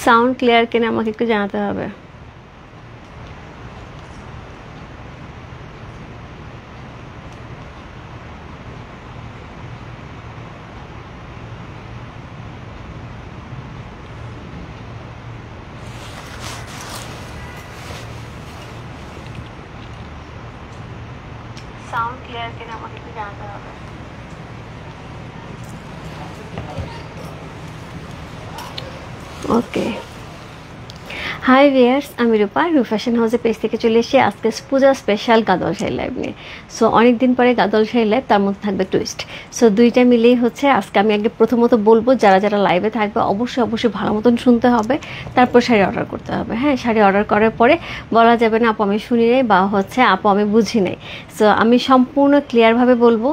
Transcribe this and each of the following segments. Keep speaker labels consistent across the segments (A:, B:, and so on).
A: Sound clear কিনা আমাকে একটু জানাতে হবে। সাউন্ড ক্লিয়ার কিনা আমাকে একটু জানাতে হবে। ওকে, হাই ভিয়ার্স, আমি রূপা ফ্যাশন হাউসের পেজ থেকে চলে এসেছি আজকে পূজা স্পেশাল গাদল শাড়ি লাইভ নিয়ে। সো অনেকদিন পরে গাদল শাড়ি লাইভ, তার মধ্যে থাকবে টুইস্ট। সো দুইটা মিলেই হচ্ছে আজকে আমি আগে প্রথমত বলবো যারা যারা লাইভে থাকবে অবশ্যই ভালো মতন শুনতে হবে, তারপর শাড়ি অর্ডার করতে হবে। হ্যাঁ, শাড়ি অর্ডার করার পরে বলা যাবে না আপু আমি শুনি নাই বা হচ্ছে আপু আমি বুঝি নাই। সো আমি সম্পূর্ণ ক্লিয়ারভাবে বলবো,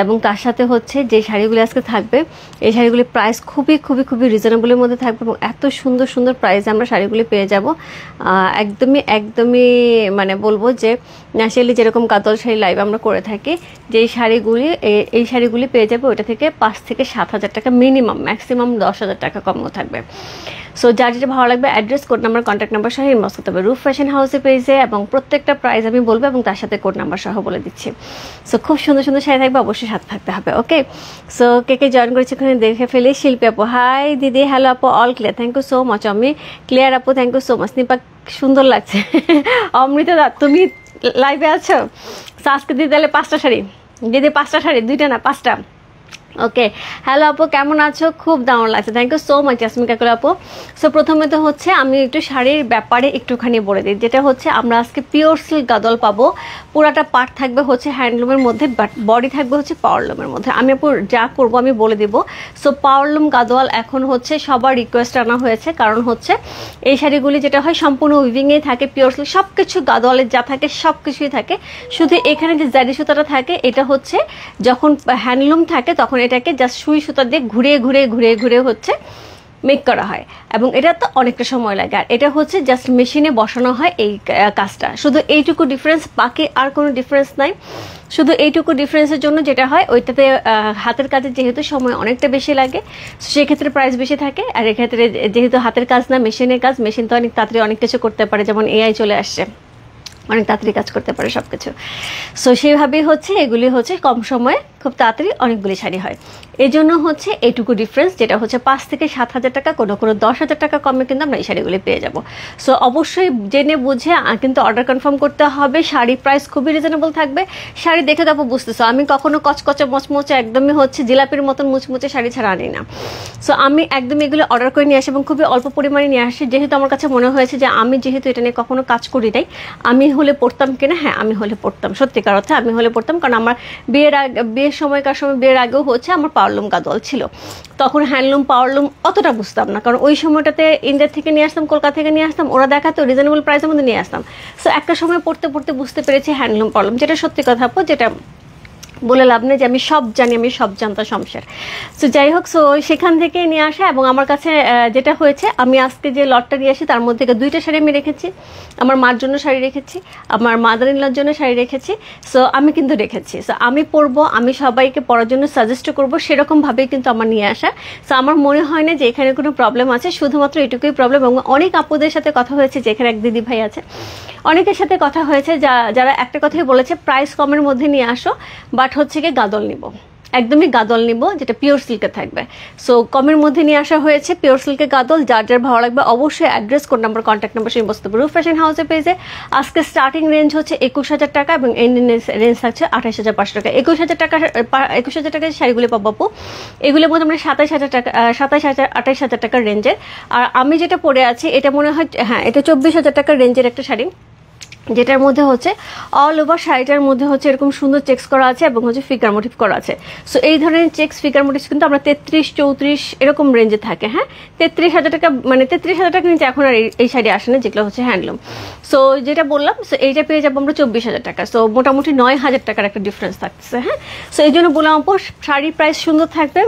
A: এবং তার সাথে হচ্ছে যে শাড়িগুলি আজকে থাকবে এই শাড়িগুলির প্রাইস খুবই রিজনেবলের মধ্যে থাকবে এবং এত সুন্দর সুন্দর প্রাইসে আমরা শাড়িগুলি পেয়ে যাব। একদমই মানে বলবো যে ন্যাচারালি যেরকম গাদল শাড়ি লাইভ আমরা করে থাকি, যে এই শাড়িগুলি পেয়ে যাবে ওইটা থেকে 5 থেকে 7 হাজার টাকা মিনিমাম, ম্যাক্সিমাম 10 হাজার টাকা কমও থাকবে। সো যার যেটা ভালো লাগবে address, code number, contact number সহ ইনবক্স করতে হবে রূপ ফ্যাশন হাউসে পেজে, এবং প্রত্যেকটা প্রাইস আমি বলবো এবং তার সাথে কোড নাম্বার সহ বলে দিচ্ছি। সো খুব সুন্দর সুন্দর শাড়ি থাকবে, অবশ্যই সাথে থাকতে হবে। ওকে, সো কে জয়েন করেছে ওখানে দেখে ফেলি। শিল্পী আপু হাই দিদি, হ্যালো আপু, all clear, thank you so much. আমি ক্লিয়ার আপু, thank you so much. Nipa সুন্দর লাগছে। অমৃতা দা তুমি লাইভে আছো? আজকে দিদি তাহলে 5টা শাড়ি, দিদি 5টা শাড়ি, 2টা না 5টা। ওকে, হ্যালো আপু কেমন আছো? খুব দারুণ লাগছে, thank you so much Yasmin Kakul আপু। সো প্রথমে তো হচ্ছে আমি একটু শাড়ির ব্যাপারে একটুখানি বলে দিই, যেটা হচ্ছে আমরা আজকে পিওর সিল্ক গাদল পাবো। পুরাটা পার্ট থাকবে হচ্ছে হ্যান্ডলুমের মধ্যে, বাট বডি থাকবে হচ্ছে পাওয়ারলুমের মধ্যে। আমি আপু যা করবো আমি বলে দিব। সো পাওয়ারলুম গাদোয়াল এখন হচ্ছে সবার রিকোয়েস্ট আনা হয়েছে, কারণ হচ্ছে এই শাড়িগুলি যেটা হয় সম্পূর্ণ উইভিংয়েই থাকে, পিওর সিল্ক সব কিছু গাদোয়ালের যা থাকে সব কিছুই থাকে, শুধু এখানে যে জারি সুতাটা থাকে এটা হচ্ছে যখন হ্যান্ডলুম থাকে তখন এটাকে জাস্ট সুই সুতা দিয়ে ঘুরে হচ্ছে মেক করা হয়, এবং এটা তো অনেকটা সময় লাগে। আর এটা হচ্ছে জাস্ট মেশিনে বসানো হয় এই কাজটা, শুধু এইটুকু ডিফারেন্স, বাকি আর কোনো ডিফারেন্স নাই। শুধু এইটুকু ডিফারেন্সের জন্য যেটা হয় ওইটাতে হাতের কাজে যেহেতু সময় অনেকটা বেশি লাগে সেক্ষেত্রে প্রাইস বেশি থাকে, আর এক্ষেত্রে যেহেতু হাতের কাজ না মেশিনের কাজ, মেশিন তো অনেক তাড়াতাড়ি অনেক কিছু করতে পারে, যেমন এআই চলে আসছে, অনেক তাড়াতাড়ি কাজ করতে পারে সব কিছু। সো সেইভাবেই হচ্ছে এগুলি হচ্ছে কম সময়ে খুব তাড়াতাড়ি অনেকগুলি শাড়ি হয়, এই জন্য হচ্ছে এইটুকু ডিফারেন্স, যেটা হচ্ছে 5 থেকে 7 হাজার টাকা, কোনো 10 হাজার টাকা কমে কিন্তু আমরা এই শাড়িগুলি পেয়ে যাব। সো অবশ্যই জেনে বুঝে কিন্তু অর্ডার কনফার্ম করতে হবে। শাড়ি প্রাইস খুবই রিজনেবল থাকবে। শাড়ি দেখে তারপর বুঝতেছো আমি কখনো কচকচে মচমচে একদমই হচ্ছে জিলাপির মতন মুচমুচে শাড়ি ছাড়া আনি না। সো আমি একদমই এগুলো অর্ডার করে নিয়ে আসি এবং খুবই অল্প পরিমাণে নিয়ে আসি, যেহেতু আমার কাছে মনে হয়েছে যে আমি যেহেতু এটা নিয়ে কখনো কাজ করি নাই, আমি হলে পড়তাম কিনা, হ্যাঁ আমি হলে পড়তাম, সত্যিকার অর্থে আমি হলে পড়তাম, কারণ আমার বিয়ের সময় বিয়ের আগেও হচ্ছে আমার পাওয়ারলুম গাদোয়াল ছিল, তখন হ্যান্ডলুম পাওয়ারলুম অতটা বুঝতাম না, কারণ ওই সময়টাতে ইন্ডিয়া থেকে নিয়ে আসতাম, কলকাতা থেকে নিয়ে আসতাম, ওরা দেখাতো রিজনেবল প্রাইসের মধ্যে নিয়ে আসতাম। সো একটা সময় পড়তে বুঝতে পেরেছি হ্যান্ডলুম পাওয়ারলুম, যেটা সত্যি কথা আপু, যেটা বলে লাভ নেই যে আমি সব জানি, আমি সব জানতা শমশের। সো যাই হোক, সো সেখান থেকে নিয়ে আসা, এবং আমার কাছে যেটা হয়েছে আমি আজকে যে লটটা নিয়ে আসি তার মধ্যে থেকে 2টা শাড়ি আমি রেখেছি, আমার মার জন্য শাড়ি রেখেছি, আমার মাদার ইন লর জন্য শাড়ি রেখেছি। সো আমি কিন্তু রেখেছি, সো আমি পরবো, আমি সবাইকে পরার জন্য সাজেস্ট করবো, সেরকমভাবেই কিন্তু আমার নিয়ে আসা। সো আমার মনে হয় না যে এখানে কোনো প্রবলেম আছে, শুধুমাত্র এটুকুই প্রবলেম। এবং অনেক আপুদের সাথে কথা হয়েছে, যে এখানে এক দিদি ভাই আছে, অনেকের সাথে কথা হয়েছে যারা একটা কথাই বলেছে প্রাইস কমের মধ্যে নিয়ে আসো, বাট হচ্ছে কি গাদল নিব, একদমই গাদল নিব যেটা পিওর সিল্কে থাকবে। সো কমের মধ্যে নিয়ে আসা হয়েছে পিওর সিল্কের গাদল, যার যার ভালো লাগবে অবশ্যই address, code number, contact number সেই বস্তু রূপ ফ্যাশন হাউসে পেজে। আজকে স্টার্টিং রেঞ্জ হচ্ছে 21,000 টাকা এবং এন্ডিং রেঞ্জ থাকছে 28,500 টাকা। 21,000 টাকা শাড়িগুলো পাবো আপু, এগুলোর মধ্যে আমরা 27,000 টাকা, 28,000 টাকার রেঞ্জের। আর আমি যেটা পরে আছি এটা মনে হয়, হ্যাঁ এটা 24,000 টাকার রেঞ্জের একটা শাড়ি, যেটার মধ্যে হচ্ছে অল ওভার শাড়িটার মধ্যে হচ্ছে এরকম সুন্দর চেক্স করা আছে এবং হচ্ছে ফিগার মোটিভ করা আছে। সো এই ধরনের চেক্স ফিগার মোটিভ কিন্তু আমরা 33-34 এরকম রেঞ্জে থাকে। হ্যাঁ, 33,000 টাকা, মানে 33,000 টাকা নিচে এখন আর এই শাড়ি আসে না, যেগুলো হচ্ছে হ্যান্ডলুম। সো যেটা বললাম, সো এইটা পেয়ে যাবো আমরা 24,000 টাকা। সো মোটামুটি 9,000 টাকার একটা ডিফারেন্স থাকছে। হ্যাঁ, সো এই জন্য বললাম আপু শাড়ির প্রাইস সুন্দর থাকবে,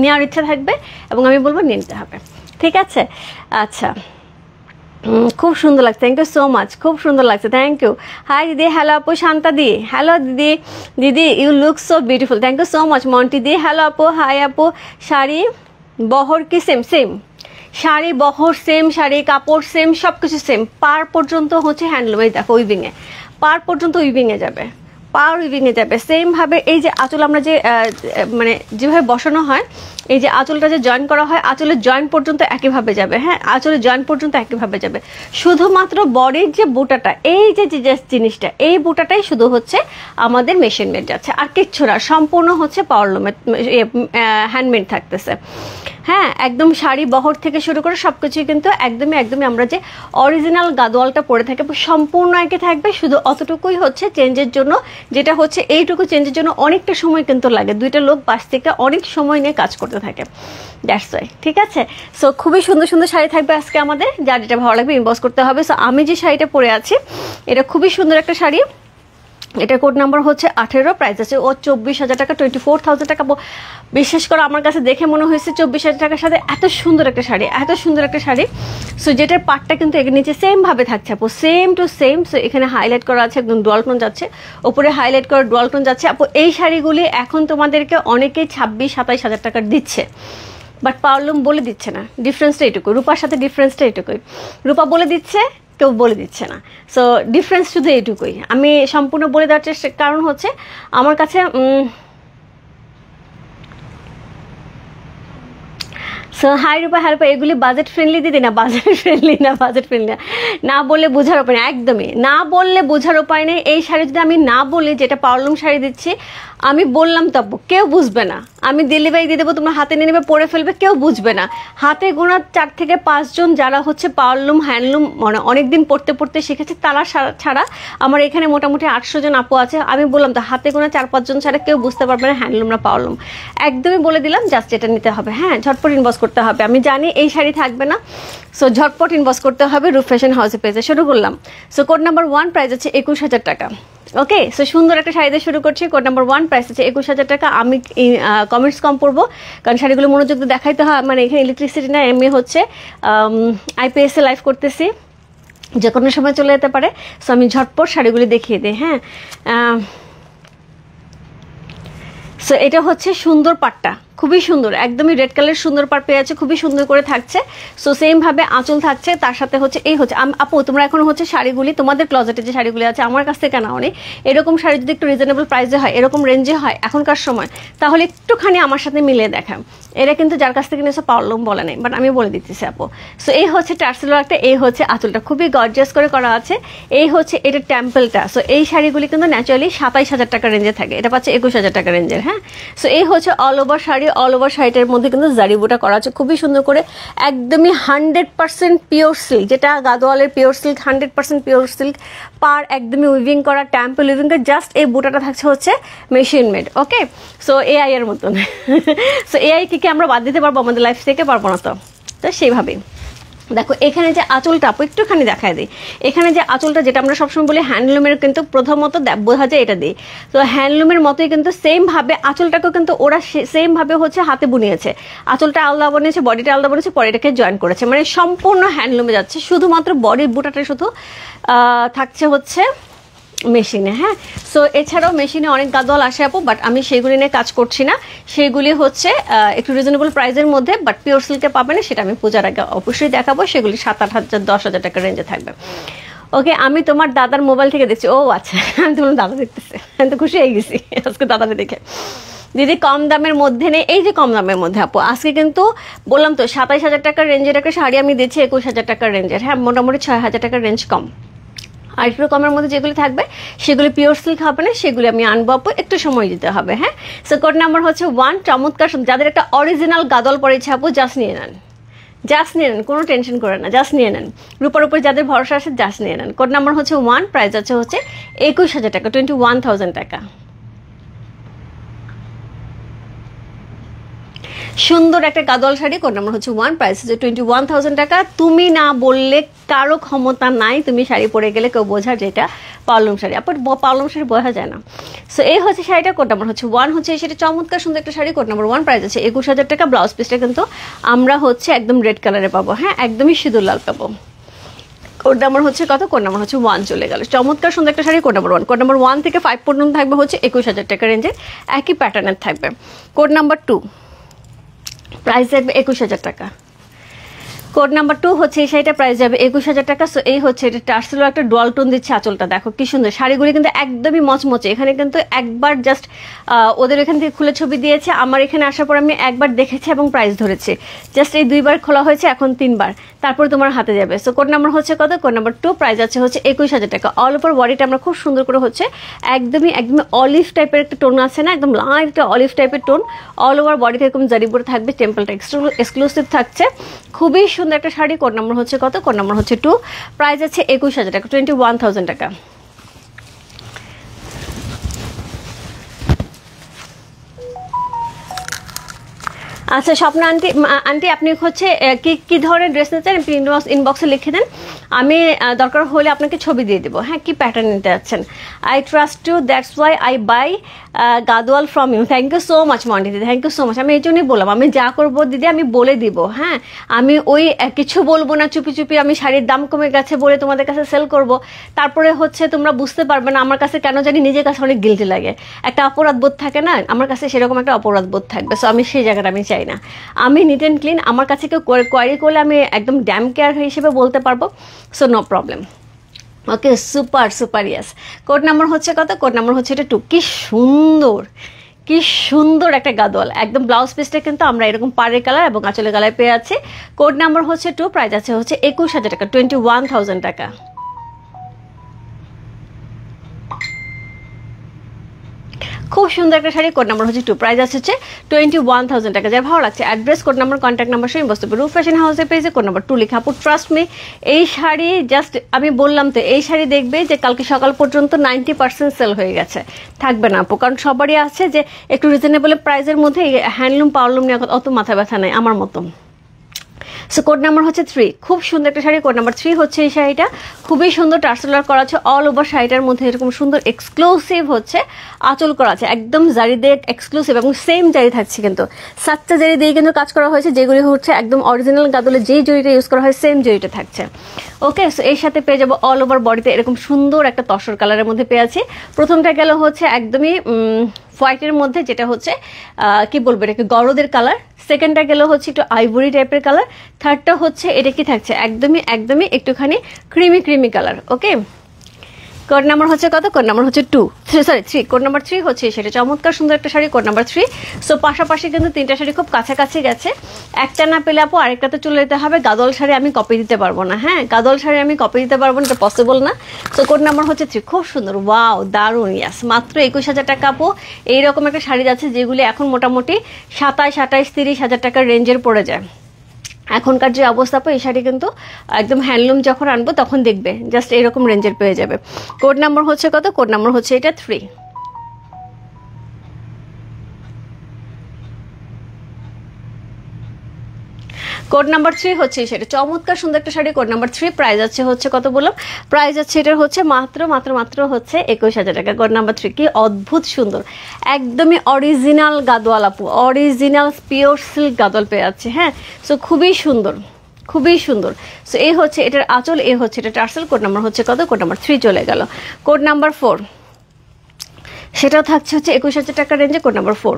A: নেওয়ার ইচ্ছা থাকবে, এবং আমি বলবো নিয়ে নিতে হবে, ঠিক আছে? আচ্ছা, খুব সুন্দর লাগছে, থ্যাংক ইউ সো মাচ, খুব সুন্দর লাগছে, থ্যাংক ইউ। হাই দিদি, হ্যালো আপু শান্তা দি, হ্যালো দিদি you look so beautiful, thank you so much. Monti দি, হ্যালো আপু, হাই আপু। শাড়ি বহর কি সেম শাড়ি বহর সেম, শাড়ি কাপড় সেম, সব কিছু সেম। পার পর্যন্ত হচ্ছে হ্যান্ডলুমে, দেখো উইভিংয়ে, পার পর্যন্ত উইভিংয়ে যাবে, পার উইভিংয়ে যাবে। সেমভাবে এই যে আঁচল আমরা যে মানে যেভাবে বসানো হয়, এই যে আঁচলটা যে জয়েন করা হয়, আঁচলের জয়েন্ট পর্যন্ত একইভাবে যাবে। হ্যাঁ, আঁচলের জয়েন্ট পর্যন্ত একইভাবে যাবে। শুধুমাত্র বডির যে বুটাটা, এই যে জিনিসটা, এই বুটাটাই শুধু হচ্ছে আমাদের মেশিন মেড যাচ্ছে, আর কিচ্ছু না। সম্পূর্ণ হচ্ছে পাওয়ারলুমের হ্যান্ডমেড থাকতেছে। হ্যাঁ, একদম শাড়ি বহর থেকে শুরু করে সব কিছুই কিন্তু একদমই আমরা যে অরিজিনাল গাদোয়ালটা পরে থাকি সম্পূর্ণ একই থাকবে। শুধু অতটুকুই হচ্ছে চেঞ্জের জন্য, যেটা হচ্ছে এইটুকু চেঞ্জের জন্য অনেকটা সময় কিন্তু লাগে, দুইটা লোক বাস থেকে অনেক সময় নিয়ে কাজ করতে থাকে, দ্যাটস ওয়াই। ঠিক আছে, সো খুবই সুন্দর সুন্দর শাড়ি থাকবে আজকে আমাদের, যার যেটা ভালো লাগবে ইনবক্স করতে হবে। সো আমি যে শাড়িটা পরে আছি এটা খুবই সুন্দর একটা শাড়ি, এটা কোড নাম্বার হচ্ছে 18, প্রাইস আছে ও 24,000 টাকা, 24,000 টাকা। বিশ্বাস করো আমার কাছে দেখে মনে হয়েছে 24,000 টাকার সাথে এত সুন্দর একটা শাড়ি, এত সুন্দর একটা শাড়ি। সো যেটার পাটটা কিন্তু এর নিচে সেম ভাবে থাকছে আপু, সেম টু সেম। সো এখানে হাইলাইট করা আছে, একদম ডুয়াল টোন যাচ্ছে, ওপরে হাইলাইট করা ডুয়াল টোন যাচ্ছে আপু। এই শাড়িগুলি এখন তোমাদেরকে অনেকেই 26-27,000 টাকার দিচ্ছে, বাট পাওয়ারলুম বলে দিচ্ছে না। ডিফারেন্সটা এটুকু, রূপার সাথে ডিফারেন্সটা এটুকুই। রূপা বলে দিচ্ছে, কেউ বলে দিচ্ছে না। সো ডিফারেন্স শুধু এইটুকুই। আমি সম্পূর্ণ বলে দেওয়ার চেষ্টা, কারণ হচ্ছে আমার কাছে সো হাই রূপা, হ্যাঁ এগুলি বাজেট ফ্রেন্ডলি দিদি না, বাজেট ফ্রেন্ডলি না, বাজেট ফ্রেন্ডলি না বললে বোঝার উপায় নেই, একদমই না বললে বোঝার উপায় নেই। এই শাড়ি যদি আমি না বলি যেটা পাওয়ারলুম শাড়ি দিচ্ছি, আমি বললাম তবু কেউ বুঝবে না। আমি ডেলিভারি দিয়ে দেবো, তোমরা হাতে নিয়ে নেবে, পরে ফেলবে, কেউ বুঝবে না। হাতে গোনা 4 থেকে 5 জন যারা হচ্ছে পাওয়ারলুম হ্যান্ডলুম মানে অনেকদিন পড়তে পড়তে শিখেছে, তারা ছাড়া আমার এখানে মোটামুটি 800 জন আপু আছে। আমি বললাম তো হাতে গোনা 4-5 জন ছাড়া কেউ বুঝতে পারবে না হ্যান্ডলুম না পাওয়ারলুম। একদমই বলে দিলাম, জাস্ট এটা নিতে হবে। হ্যাঁ, ঝটপট ইনবক্স করতে হবে। আমি জানি এই শাড়ি থাকবে না, সো ঝটপট ইনবক্স করতে হবে। রূপ ফ্যাশন হাউসে পেজে শুরু করলাম। সো কোড নাম্বার 1, প্রাইস হচ্ছে 21,000 টাকা। ওকে, সো সুন্দর একটা শাড়ি দিয়ে শুরু করছি। কোড নাম্বার 1, প্রাইস হচ্ছে 21,000 টাকা। আমি কমেন্টস কম পড়বো, কারণ শাড়িগুলো মনোযোগ দিয়ে দেখাইতে হয়। মানে এখানে ইলেকট্রিসিটি না, এমনি হচ্ছে IPS-এ লাইভ করতেছি, যে কোনো সময় চলে যেতে পারে। সো আমি ঝটপট শাড়িগুলি দেখিয়ে দিই। হ্যাঁ, সো এটা হচ্ছে সুন্দর পাটটা, খুবই সুন্দর, একদমই রেড কালার সুন্দর পাট পেয়ে আছে, খুবই সুন্দর করে থাকছে। সো সেম ভাবে আঁচল থাকছে, তার সাথে হচ্ছে এই হচ্ছে আপু তোমরা এখন হচ্ছে শাড়িগুলি তোমাদের ক্লোজেটে যে শাড়িগুলি আছে আমার কাছ থেকে নাও নেই, এরকম শাড়ি যদি একটু রিজনেবল প্রাইসে হয়, এরকম রেঞ্জে হয় এখনকার সময়, তাহলে একটুখানি আমার সাথে মিলিয়ে দেখা। এটা কিন্তু যার কাছ থেকে নিয়েছে পাওয়ারলুম বলে নেই, বাট আমি বলে দিতেছি আপু। সো এই হচ্ছে টার্সেলো একটা, এই হচ্ছে আঁচলটা, খুবই গর্জিয়াস করে করা আছে। এই হচ্ছে এটা টেম্পলটা। সো এই শাড়িগুলি কিন্তু ন্যাচারালি 27,000 টাকা রেঞ্জে থাকে, এটা পাচ্ছে 21,000 টাকা রেঞ্জের। হ্যাঁ, সো এই হচ্ছে all over sari, all over শাড়িটার মধ্যে কিন্তু জারি বুটা করা আছে খুবই সুন্দর করে, একদমই 100% পিওর সিল্ক, যেটা গাদোয়ালের পিওর সিল্ক, 100% পিওর সিল্ক, পার একদমই উইভিং করা, টেম্পল উইভিং করা, জাস্ট এই বুটাটা থাকছে হচ্ছে মেশিন মেড। ওকে, সো এআই এর মতন। সো এআই কি আমরা বাদ দিতে পারবো আমাদের লাইফ থেকে? পারবো না। তো সেইভাবেই দেখো এখানে যে আঁচলটা আপু একটুখানি দেখায় দিই। এখানে যে আঁচলটা, যেটা আমরা সবসময় বলি হ্যান্ডলুমের, কিন্তু প্রথমত বোঝা যায় এটা দিয়ে। তো হ্যান্ডলুমের মতোই কিন্তু সেম ভাবে আঁচলটাকেও কিন্তু ওরা সেম ভাবে হচ্ছে হাতে বুনিয়েছে। আঁচলটা আলাদা বানিয়েছে, বডিটা আলাদা বানিয়েছে, পরে এটাকে জয়েন করেছে, মানে সম্পূর্ণ হ্যান্ডলুমে যাচ্ছে। শুধুমাত্র বডির বুটাটা শুধু থাকছে হচ্ছে মেশিনে। হ্যাঁ, সো এছাড়াও মেশিনে অনেক গাদোয়াল আসে আপু, বাট আমি সেগুলি নিয়ে কাজ করছি না। সেগুলি হচ্ছে একটু রিজনেবল প্রাইসের মধ্যে, বাট পিওর সিল্কে পাবে না, সেটা আমি পূজার আগে অবশ্যই দেখাবো। সেগুলি 7-8,000 10,000 টাকার রেঞ্জে থাকবে। ওকে, আমি তোমার দাদার মোবাইল থেকে দেখছি। ও আচ্ছা, আমি তোমার দাদা দেখতেছি, আমি তো খুশি হয়ে গেছি আজকে দাদাকে দেখে। দিদি কম দামের মধ্যে নেই, এই যে কম দামের মধ্যে আপু আজকে কিন্তু বললাম তো 27,000 টাকার রেঞ্জের একটা শাড়ি আমি দিচ্ছি 21,000 টাকার রেঞ্জের। হ্যাঁ, মোটামুটি 6,000 টাকার রেঞ্জ কম। আর একটু কমের মধ্যে যেগুলি থাকবে সেগুলি পিওর সিল্ক হবে না, সেগুলি আমি আনবো আপু, একটু সময় দিতে হবে। হ্যাঁ, সো কোড নাম্বার হচ্ছে 1, চমৎকার। যাদের একটা অরিজিনাল গাদল পড়েছে আপু, জাস্ট নিয়ে নেন, জাস্ট নিয়ে নেন, কোনো টেনশন করে না, জাস্ট নিয়ে নেন। রূপার উপরে যাদের ভরসা আছে জাস্ট নিয়ে নেন। কোড নাম্বার হচ্ছে 1, প্রাইস আছে হচ্ছে 21,000 টাকা, 21,000 টাকা। সুন্দর একটা গাদোয়াল শাড়ি, কোড নাম্বার হচ্ছে 1, প্রাইস হচ্ছে 21,000 টাকা। তুমি না বললে কারো ক্ষমতা নাই, তুমি শাড়ি পরে গেলে কেউ বোঝার যেটা পাওয়ারলুম শাড়ি। আপনার পাওয়ারলুম শাড়ি বোঝা যায় না। সো এই হচ্ছে শাড়িটা, কোড নাম্বার হচ্ছে 1, হচ্ছে সেটা চমৎকার সুন্দর একটা শাড়ি, কোড নাম্বার 1, প্রাইস আছে 21,000 টাকা। ব্লাউজ পিসটা কিন্তু আমরা হচ্ছে একদম রেড কালারে পাবো। হ্যাঁ, একদমই সিঁদুর লাল পাবো। কোড নাম্বার হচ্ছে কত? কোড নাম্বার হচ্ছে 1 চলে গেল। চমৎকার সুন্দর একটা sari, code number 1। Code number 1 থেকে 5 পর্যন্ত থাকবে হচ্ছে 21,000 টাকা রেঞ্জে, একই প্যাটার্নের থাকবে। কোড নাম্বার 2, প্রাইস থাকবে 21,000 টাকা। কোড নাম্বার 2 হচ্ছে এই শাড়িটা প্রাইস যাবে 21,000 টাকা। সো এই হচ্ছে এটা টার্সেলও একটা ডুয়াল টোন দিচ্ছে আঁচলটা, দেখো কি সুন্দর। শাড়িগুলি কিন্তু একদমই মচমচে। এখানে কিন্তু একবার জাস্ট ওদের এখান থেকে খুলে ছবি দিয়েছে, আমার এখানে আসার পর আমি একবার দেখেছি এবং প্রাইস ধরেছি। জাস্ট এই 2বার খোলা হয়েছে, এখন 3বার, তারপর তোমার হাতে যাবে। সো কোড নাম্বার হচ্ছে কত? কোড নাম্বার 2, প্রাইস আছে হচ্ছে 21,000 টাকা। অল ওভার বডিটা আমরা খুব সুন্দর করে হচ্ছে একদমই অলিভ টাইপের একটা টোন আছে না, একদম লাইট একটা অলিভ টাইপের টোন। অল ওভার বডিতে এরকম জারিবুড়ো থাকবে, টেম্পলটা এক্সক্লুসিভ থাকছে। খুবই সুন্দর একটা শাড়ি। কোড নাম্বার হচ্ছে কত? কোড নাম্বার হচ্ছে 2, প্রাইস আছে 21,000 টাকা, 21,000 টাকা। আচ্ছা স্বপ্ন আন্টি আপনি হচ্ছে কি ধরনের ড্রেস নিতে চান আপনি ইনবক্সে লিখে দেন, আমি দরকার হলে আপনাকে ছবি দিয়ে দেবো। হ্যাঁ, কি প্যাটার্ন নিতে যাচ্ছেন? I trust you, that's why I buy Gadwal from you. Thank you so much Monti দিদি, থ্যাংক ইউ সো মাচ। আমি এই জন্যই বললাম, আমি যা করবো দিদি আমি বলে দিব। হ্যাঁ, আমি ওই কিছু বলবো না, চুপি চুপি আমি শাড়ির দাম কমে গেছে বলে তোমাদের কাছে সেল করব, তারপরে হচ্ছে তোমরা বুঝতে পারবে না। আমার কাছে কেন জানি নিজের কাছে অনেক গিল্টি লাগে, একটা অপরাধ বোধ থাকে না, আমার কাছে সেরকম একটা অপরাধ বোধ থাকবে। সো আমি সেই জায়গাটা আমি চাই না। আমি নিট অ্যান্ড ক্লিন, আমার কাছে কেউ কোয়ারি করলে আমি একদম ড্যাম কেয়ার হিসেবে বলতে পারবো। So no problem. Okay, super super, yes. Code number হচ্ছে কত? কোড নাম্বার হচ্ছে এটা 2। কি সুন্দর, কি সুন্দর একটা গাদোয়াল। একদম ব্লাউজ পিসটা কিন্তু আমরা এরকম পাড়ের কালার এবং আঁচলের কালার পেয়ে আছি। কোড নাম্বার হচ্ছে 2, প্রাইস আছে হচ্ছে 21,000 টাকা, 21,000 টাকা। খুব সুন্দর একটা শাড়ি। কোড নাম্বার হচ্ছে 2, প্রাইস আছে হচ্ছে 21,000 টাকা। যার ভালো লাগছে address, code number, contact number সঙ্গে বসতে পারে রূপ ফ্যাশন হাউসের পেজে। কোড নাম্বার 2 লিখে, আপু ট্রাস্ট মি, এই শাড়ি জাস্ট আমি বললাম তো, এই শাড়ি দেখবে যে কালকে সকাল পর্যন্ত 90% সেল হয়ে গেছে, থাকবে না আপু। কারণ সবারই আছে যে একটু রিজনেবল প্রাইসের মধ্যে হ্যান্ডলুম পাওয়ারলুম নিয়ে অত মাথা ব্যথা নেই আমার মতো। সো কোড নাম্বার হচ্ছে 3, খুব সুন্দর একটা শাড়ি। কোড নাম্বার 3 হচ্ছে এই শাড়িটা, খুবই সুন্দর টার্সেলার করা আছে অল ওভার শাড়িটার মধ্যে, এরকম সুন্দর এক্সক্লুসিভ হচ্ছে আঁচল করা আছে, একদম জারি দিয়ে এক্সক্লুসিভ, এবং সেম জারি থাকছে কিন্তু, সাতটা জারি দিয়ে কিন্তু কাজ করা হয়েছে, যেগুলি হচ্ছে একদম অরিজিনাল গাদলে যেই জরিটা ইউজ করা হয় সেম জরিটা থাকছে। ওকে, সো এর সাথে পেয়ে যাবো অল ওভার বডিতে এরকম সুন্দর একটা তসর কালারের মধ্যে পেয়ে আছি। প্রথমটা গেল হচ্ছে একদমই হোয়াইটের মধ্যে, যেটা হচ্ছে কি বলবো এটাকে গরদের কালার। সেকেন্ডটা গেল হচ্ছে একটু আইভরি টাইপের কালার। থার্ডটা হচ্ছে এটা কি থাকছে একদমই একটুখানি ক্রিমি কালার। ওকে, কোড নাম্বার হচ্ছে কত? কোড নাম্বার হচ্ছে 3। কোড নাম্বার 3 হচ্ছে সেটা চমৎকার সুন্দর একটা শাড়ি, কোড নাম্বার 3। সো পাশাপাশি কিন্তু 3টা শাড়ি খুব কাছাকাছি গেছে, একটা না পেলে আপু আরেকটাতে চলে যেতে হবে। গাদল শাড়ি আমি কপি দিতে পারবো না। হ্যাঁ, গাদল শাড়ি আমি কপি দিতে পারবো না, এটা পসিবল না। সো কোড নাম্বার হচ্ছে 3, খুব সুন্দর, ওয়াও দারুণ, ইয়াস। মাত্র 21,000 টাকা আপু এইরকম একটা শাড়ি যাচ্ছে, যেগুলি এখন মোটামুটি 27-30,000 টাকার রেঞ্জের পড়ে যায়। এখনকার যে অবস্থা, এই শাড়ি কিন্তু একদম হ্যান্ডলুম যখন আনবো তখন দেখবে জাস্ট এরকম রেঞ্জের পেয়ে যাবে। কোড নাম্বার হচ্ছে কত? কোড নাম্বার হচ্ছে এটা 3। কোড নাম্বার 3 হচ্ছে সেটা চমৎকার সুন্দর একটা শাড়ি, কোড নাম্বার 3। প্রাইস আছে হচ্ছে কত বললাম? প্রাইস আছে এটার হচ্ছে মাত্র হচ্ছে 21,000 টাকা। কোড নাম্বার 3, কি অদ্ভুত সুন্দর, একদমই অরিজিনাল গাদোয়াল আপু, অরিজিনাল পিওর সিল্ক গাদোয়াল পেয়ে যাচ্ছে। হ্যাঁ, সো খুবই সুন্দর, খুবই সুন্দর। সো এই হচ্ছে এটার আঁচল, এই হচ্ছে এটা টার্সেল। কোড নাম্বার হচ্ছে কত? কোড নাম্বার 3 চলে গেল। কোড নাম্বার 4, সেটাও থাকছে হচ্ছে 21,000 টাকার রেঞ্জে। কোড নাম্বার 4,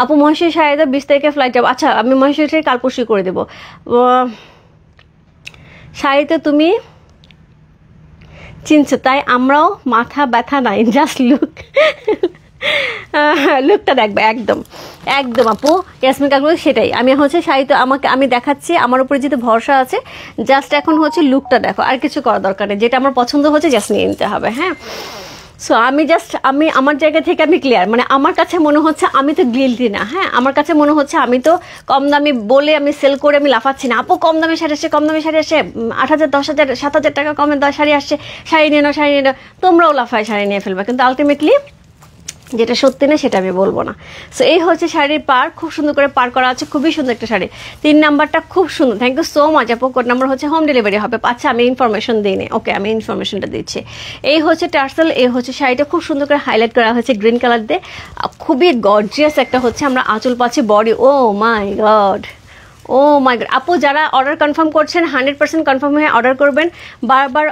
A: আপু মহেশ্বরী শাড়িতে 20 তারিখে ফ্লাইট যাবো। আচ্ছা, আমি মহেশ্বরী শাড়ি কাল পরশু করে দেবো। শাড়িতে তুমি চিনছো তাই আমরাও মাথা ব্যথা নাই, জাস্ট লুকটা দেখবে। একদম আপু ইয়াসমিন কাকু, সেটাই আমি হচ্ছে শাড়ি তো আমি দেখাচ্ছি, আমার উপরে যেহেতু ভরসা আছে, জাস্ট এখন হচ্ছে লুকটা দেখো, আর কিছু করা দরকার নেই, যেটা আমার পছন্দ হচ্ছে জাস্ট নিয়ে নিতে হবে। হ্যাঁ, সো আমি আমার জায়গা থেকে আমি ক্লিয়ার, মানে আমার কাছে মনে হচ্ছে আমি তো গিল্টি না। হ্যাঁ, আমার কাছে মনে হচ্ছে আমি তো কম দামি বলে আমি সেল করে আমি লাফাচ্ছি না। আপু কম দামে শাড়ি আসছে, 8,000, 10,000, 7,000 টাকা কমে শাড়ি আসছে, শাড়ি নিয়ে নাও, তোমরাও লাফায় শাড়ি নিয়ে ফেলবে, কিন্তু আলটিমেটলি যেটা সত্যি না সেটা আমি বলবো না। সো এই হচ্ছে শাড়ির পার, খুব সুন্দর করে পার করা আছে, খুবই সুন্দর একটা শাড়ি। 3 নাম্বারটা খুব সুন্দর, থ্যাংক ইউ সো মাচ আপু। কোড নাম্বার হচ্ছে হোম ডেলিভারি হবে। আচ্ছা, আমি ইনফরমেশন দিইনি। ওকে, আমি ইনফরমেশনটা দিচ্ছি। এই হচ্ছে টার্সেল, এই হচ্ছে শাড়িটা খুব সুন্দর করে হাইলাইট করা হয়েছে গ্রিন কালার দিয়ে, খুবই গর্জিয়াস একটা হচ্ছে আমরা আঁচল পাচ্ছি, বডি, ও মাই গড, ও মাই গড। আপু যারা অর্ডার কনফার্ম করছেন 100% কনফার্ম হয়ে অর্ডার করবেন, বারবার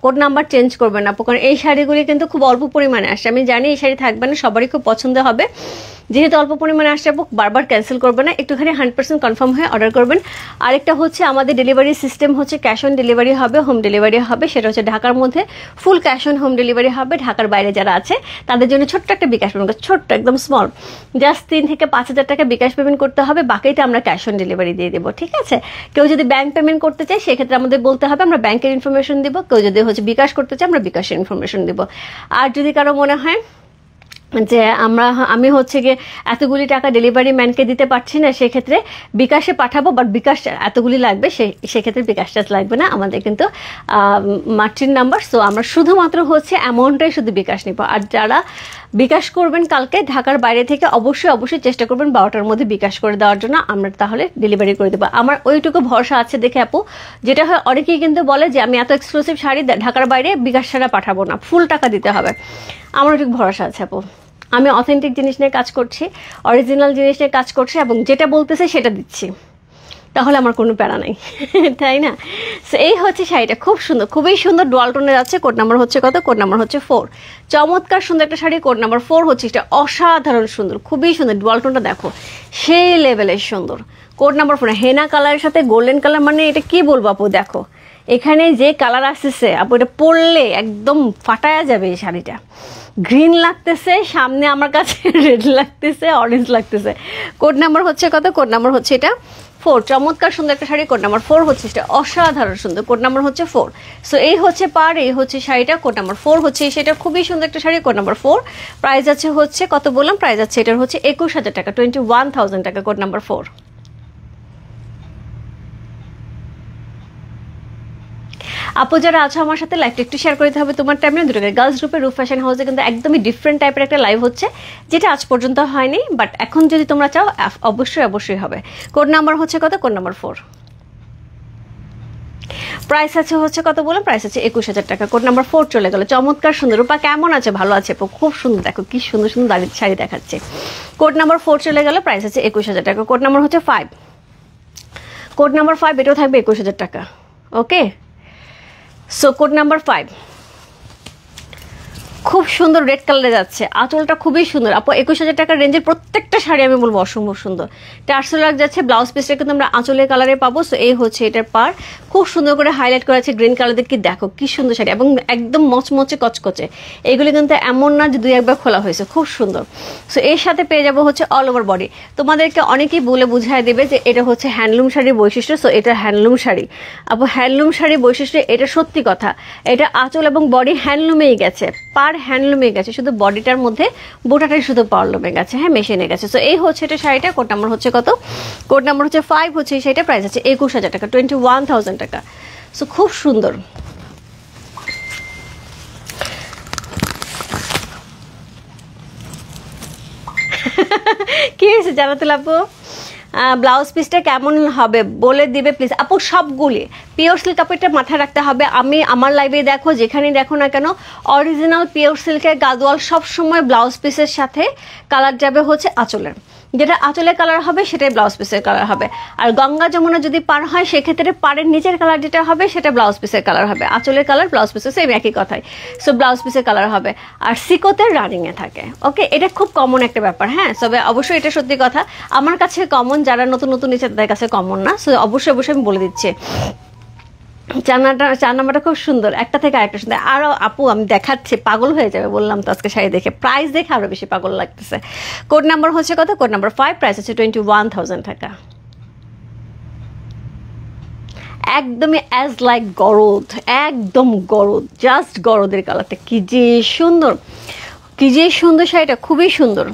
A: কোড নাম্বার চেঞ্জ করবেন আপু, কারণ এই শাড়িগুলি কিন্তু খুব অল্প পরিমাণে আসছে। আমি জানি এই শাড়ি থাকবে না, সবারই খুব পছন্দ হবে। যেহেতু অল্প পরিমাণে আসছে আপু বারবার ক্যান্সেল করবে না, একটুখানি 100% কনফার্ম হয়ে অর্ডার করবেন। আরেকটা হচ্ছে আমাদের ডেলিভারি সিস্টেম হচ্ছে ক্যাশ অন ডেলিভারি হবে, হোম ডেলিভারি হবে, সেটা হচ্ছে ঢাকার মধ্যে full cash on home delivery হবে। ঢাকার বাইরে যারা আছে তাদের জন্য ছোট্ট একটা বিকাশ পেমেন্ট, ছোট্ট একদম স্মল, জাস্ট 3 থেকে 5,000 টাকা বিকাশ পেমেন্ট করতে হবে, বাকিটা আমরা ক্যাশ অন ডেলিভারি দিয়ে দেবো। ঠিক আছে, কেউ যদি ব্যাংক পেমেন্ট করতে চায় সেক্ষেত্রে আমাদের বলতে হবে, আমরা ব্যাংকের ইনফরমেশন দিব। কেউ যদি হচ্ছে বিকাশ করতে চায় আমরা বিকাশের ইনফরমেশন দিব। আর যদি কারো মনে হয় যে আমি হচ্ছে গিয়ে এতগুলি টাকা ডেলিভারি ম্যানকে দিতে পারছি না, সেক্ষেত্রে বিকাশে পাঠাবো, বাট বিকাশ এতগুলি লাগবে, সেক্ষেত্রে বিকাশ চার্জ লাগবে না, আমাদের কিন্তু মার্চিন নাম্বার। সো আমরা শুধুমাত্র হচ্ছে অ্যামাউন্টটাই শুধু বিকাশ নিব। আর যারা বিকাশ করবেন কালকে ঢাকার বাইরে থেকে অবশ্যই চেষ্টা করবেন 12টার মধ্যে বিকাশ করে দেওয়ার জন্য, আমরা তাহলে ডেলিভারি করে দেবো। আমার ওইটুকু ভরসা আছে দেখে আপু, যেটা হয় অনেকেই কিন্তু বলে যে আমি এত এক্সক্লুসিভ শাড়ি ঢাকার বাইরে বিকাশ ছাড়া পাঠাবো না, ফুল টাকা দিতে হবে। আমার ওইটুকু ভরসা আছে আপু, আমি অথেন্টিক জিনিস নিয়ে কাজ করছি, অরিজিনাল জিনিস নিয়ে কাজ করছি, এবং যেটা বলতেছে সেটা দিচ্ছি, তাহলে আমার কোনো প্যারা নাই, তাই না? সো এই হচ্ছে শাড়িটা, খুব সুন্দর, খুবই সুন্দর, ডুয়াল টোনে যাচ্ছে। কোড নাম্বার হচ্ছে কত? কোড নাম্বার হচ্ছে 4। চমৎকার সুন্দর একটা শাড়ি, কোড নাম্বার 4 হচ্ছে, এটা অসাধারণ সুন্দর, খুবই সুন্দর। ডুয়াল টোনটা দেখো সেই লেভেলের সুন্দর। কোড নাম্বার 4 হেনা কালারের সাথে গোল্ডেন কালার, মানে এটা কি বলবো আপু, দেখো এখানে যে কালার আসতেছে আপু, এটা পরলে একদম ফাটায়া যাবে এই শাড়িটা। গ্রিন লাগতেছে, সামনে আমার কাছে রেড লাগতেছে, অরেঞ্জ লাগতেছে। কোড নাম্বার হচ্ছে কত? কোড নাম্বার হচ্ছে এটা 4। চমৎকার সুন্দর একটা শাড়ি, কোড নাম্বার 4 হচ্ছে, এটা অসাধারণ সুন্দর, কোড নাম্বার হচ্ছে 4। সো এই হচ্ছে পার, এই হচ্ছে শাড়িটা, কোড নাম্বার 4 হচ্ছে সেটা, খুবই সুন্দর একটা শাড়ি, কোড নাম্বার 4। প্রাইস আছে হচ্ছে কত বললাম? প্রাইস আছে এটার হচ্ছে 21,000 টাকা, 21,000 টাকা, কোড নাম্বার 4। আপু যারা আছো আমার সাথে, লাইভটা একটু শেয়ার করতে হবে তোমার টাইমে। দুটো গার্লস গ্রুপে রূপ ফ্যাশন হাউসে কিন্তু একদমই ডিফারেন্ট টাইপের একটা লাইভ হচ্ছে, যেটা আজ পর্যন্ত হয়নি, বাট এখন যদি তোমরা চাও অবশ্যই হবে। কোড নাম্বার হচ্ছে কত? Code number 4। প্রাইস আছে হচ্ছে কত বললাম? প্রাইস আছে 21,000 টাকা, কোড নাম্বার 4 চলে গেল। চমৎকার সুন্দর। রূপা কেমন আছে? ভালো আছে আপু, খুব সুন্দর, দেখো কি সুন্দর সুন্দর দাঁড়িয়ে শাড়ি দেখাচ্ছে। কোড নাম্বার 4 চলে গেল, প্রাইস আছে 21,000 টাকা, কোড নাম্বার হচ্ছে 5। কোড নাম্বার 5 এটাও থাকবে 21,000 টাকা। ওকে, সো কোড নাম্বার 5 খুব সুন্দর রেড কালারে যাচ্ছে, আঁচলটা খুবই সুন্দর আপু। 21,000 টাকার রেঞ্জের প্রত্যেকটা শাড়ি আমি বলবো অসম্ভব সুন্দর। টার্সেল লাগ যাচ্ছে, ব্লাউজ পিসটা কিন্তু আমরা আঁচলের কালারে পাবো। সো এই হচ্ছে এটার পার, খুব সুন্দর করে হাইলাইট করা আছে গ্রিন কালার দিয়ে। দেখো কি সুন্দর শাড়ি, এবং একদম মচমচে কচকচে। এগুলি কিন্তু এমন না যে 2-1 বার খোলা হয়েছে, খুব সুন্দর। সো এর সাথে পেয়ে যাবো হচ্ছে অল ওভার বডি। তোমাদেরকে অনেকেই বলে বুঝাই দেবে যে এটা হচ্ছে হ্যান্ডলুম শাড়ির বৈশিষ্ট্য। সো এটা হ্যান্ডলুম শাড়ি আপু, হ্যান্ডলুম শাড়ির বৈশিষ্ট্য, এটা সত্যি কথা। এটা আঁচল এবং বডি হ্যান্ডলুমেই গেছে, পার হ্যান্ডলুমে গেছে, শুধু বডিটার মধ্যে বোটাটাই শুধু পারলুমে গেছে, হ্যাঁ মেশিনে গেছে। সো এই হচ্ছে এটা শাড়িটা, কোড নাম্বার হচ্ছে কত? কোড নাম্বার হচ্ছে 5 হচ্ছে এই শাড়িটা, প্রাইস আছে 21,000 টাকা, 21,000 টাকা। সো খুব সুন্দর। কি হয়েছে জানাতে আপু? ব্লাউজ পিসটা কেমন হবে বলে দিবে প্লিজ আপু। সবগুলি পিওর সিল্ক কাপড়টা মাথায় রাখতে হবে। আমি আমার লাইভে দেখো, যেখানেই দেখো না কেন, অরিজিনাল পিওর সিল্কের গাদোয়াল সবসময় ব্লাউজ পিসের সাথে কালার যাবে হচ্ছে আঁচলের, যেটা আঁচলের কালার হবে সেটাই ব্লাউজ পিসের কালার হবে। আর গঙ্গা যমুনা যদি পার হয় সেক্ষেত্রে পাড়ের নিচের কালার যেটা হবে সেটা ব্লাউজ পিসের কালার হবে, আঁচলের কালার ব্লাউজ পিসের সেম একই কথাই। সো ব্লাউজ পিসের কালার হবে, আর সিকোতে রানিংয়ে থাকে। ওকে, এটা খুব কমন একটা ব্যাপার, হ্যাঁ। তবে অবশ্যই এটা সত্যি কথা, আমার কাছে কমন, যারা নতুন নতুন নিচে তাদের কাছে কমন না। সো অবশ্যই আমি বলে দিচ্ছি। চার নাম্বারটা খুব সুন্দর, একটা থেকে আরেকটা সুন্দর। আরও আপু আমি দেখাচ্ছি, পাগল হয়ে যাবে বললাম তো আজকে শাড়ি দেখে, প্রাইস দেখে আরও বেশি পাগল লাগতেছে। কোড নাম্বার হচ্ছে কত? কোড নাম্বার 5, প্রাইস হচ্ছে 21,000 টাকা। একদমই অ্যাজ লাইক গরদ, একদম গরদ, জাস্ট গরদের কালারটা কি যে সুন্দর, কি যে সুন্দর শাড়িটা, খুবই সুন্দর।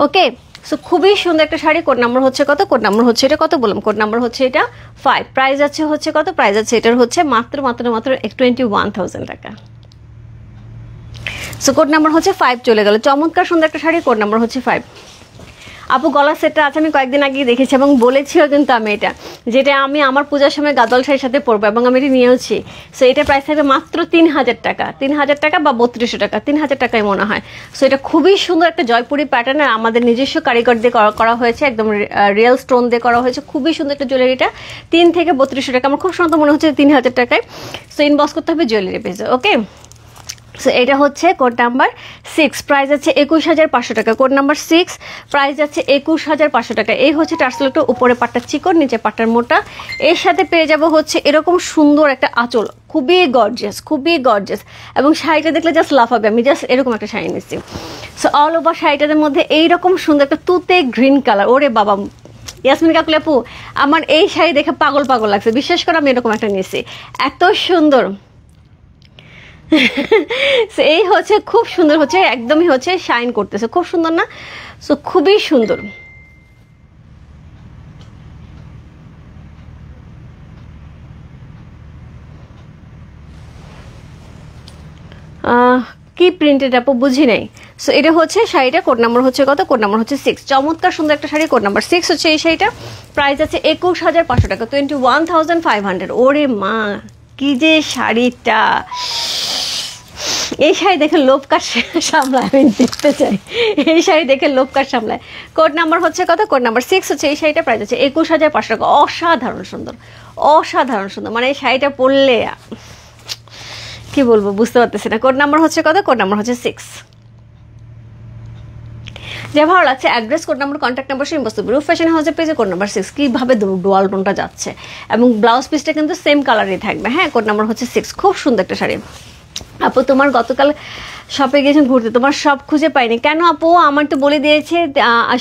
A: ওকে, সো খুবই সুন্দর একটা শাড়ি। কোড নাম্বার হচ্ছে কত? কোড নাম্বার হচ্ছে এটা কত বললাম? কোড নাম্বার হচ্ছে এটা 5, প্রাইস আছে হচ্ছে কত? প্রাইস আছে এটার হচ্ছে মাত্র 21,000 টাকা। সো কোড নাম্বার হচ্ছে 5 চলে গেল। চমৎকার সুন্দর একটা শাড়ি, কোড নাম্বার হচ্ছে 5। আপু গলার সেটটা আছে, আমি কয়েকদিন আগে দেখেছি এবং বলেছিও কিন্তু আমি এটা। যেটা আমি আমার পূজার সময় গাদল শাড়ির সাথে পরবো এবং আমি এটা নিয়েওছি। সো এটা প্রাইস থাকবে মাত্র 3000 টাকা, 3000 টাকা বা 3200 টাকা, 3000 টাকাই মনে হয়। সো এটা খুবই সুন্দর একটা জয়পুরি প্যাটার্ন, আমাদের নিজস্ব কারিগর দিয়ে করা হয়েছে, একদম রিয়েল স্টোন দিয়ে করা হয়েছে, খুবই সুন্দর একটা জুয়েলারিটা। 3 থেকে 3200 টাকা, আমার খুব সুন্দর মনে হচ্ছে 3000 টাকায়। সো ইনবক্স করতে হবে জুয়েলারি পেজে, ওকে। সো এটা হচ্ছে কোড নাম্বার 6, প্রাইস আছে 21500 টাকা। কোড নাম্বার 6, প্রাইস আছে 21500 টাকা। এই হচ্ছে টার্সেলটা, উপরে পাটটা চিকন, নিচে পাটটার মোটা। এর সাথে পেয়ে যাব হচ্ছে এরকম সুন্দর একটা আঁচল, খুবই গর্জিয়াস, খুবই গর্জিয়াস। এবং শাড়িটা দেখলে জাস্ট লাফাবে, আমি জাস্ট এরকম একটা শাড়ি নিচ্ছি। সো অল ওভার শাড়িটাদের মধ্যে এইরকম সুন্দর একটা তুতে গ্রিন কালার। ওরে বাবা ইয়াসমিন কাকুলি আপু, আমার এই শাড়ি দেখে পাগল পাগল লাগছে, বিশ্বাস করে আমি এরকম একটা নিয়েছি, এত সুন্দর। এই হচ্ছে খুব সুন্দর, হচ্ছে একদমই হচ্ছে শাইন করতেছে, খুব সুন্দর না? সো খুবই সুন্দর। কি প্রিন্টেড আপু বুঝি নাই। সো এটা হচ্ছে শাড়িটা, কোড নাম্বার হচ্ছে কত? কোড নাম্বার হচ্ছে 6। চমৎকার সুন্দর একটা শাড়ি, কোড নাম্বার 6 হচ্ছে এই শাড়িটা। প্রাইস আছে 21500 টাকা, 21500। ওরে মা, কি যে শাড়িটা! এই শাড়ি দেখে লোভ কার সামলায়, আমি দেখতে চাই এই শাড়ি দেখে লোভ কার সামলায়। কোড নাম্বার হচ্ছে কত? কোড নাম্বার 6 হচ্ছে এই শাড়িটা। প্রাইস আছে 21500 টাকা। অসাধারণ সুন্দর, অসাধারণ সুন্দর, মানে এই শাড়িটা পরলে কি বলবো বুঝতে পারতেছি না। কোড নাম্বার হচ্ছে কত? কোড নাম্বার হচ্ছে 6। যে ভালো লাগছে address, code number, contact number, সেই বস্তু রূপ ফ্যাশন হাউসের পেজে কোড নাম্বার 6। কীভাবে ডুয়াল টোনটা যাচ্ছে, এবং ব্লাউজ পিসটা কিন্তু সেম কালারই থাকবে। হ্যাঁ, কোড নাম্বার হচ্ছে 6। খুব সুন্দর একটা শাড়ি। আপু তোমার গতকাল শপে গিয়েছেন ঘুরতে, তোমার শপ খুঁজে পাইনি কেন আপু? আমার তো বলে দিয়েছে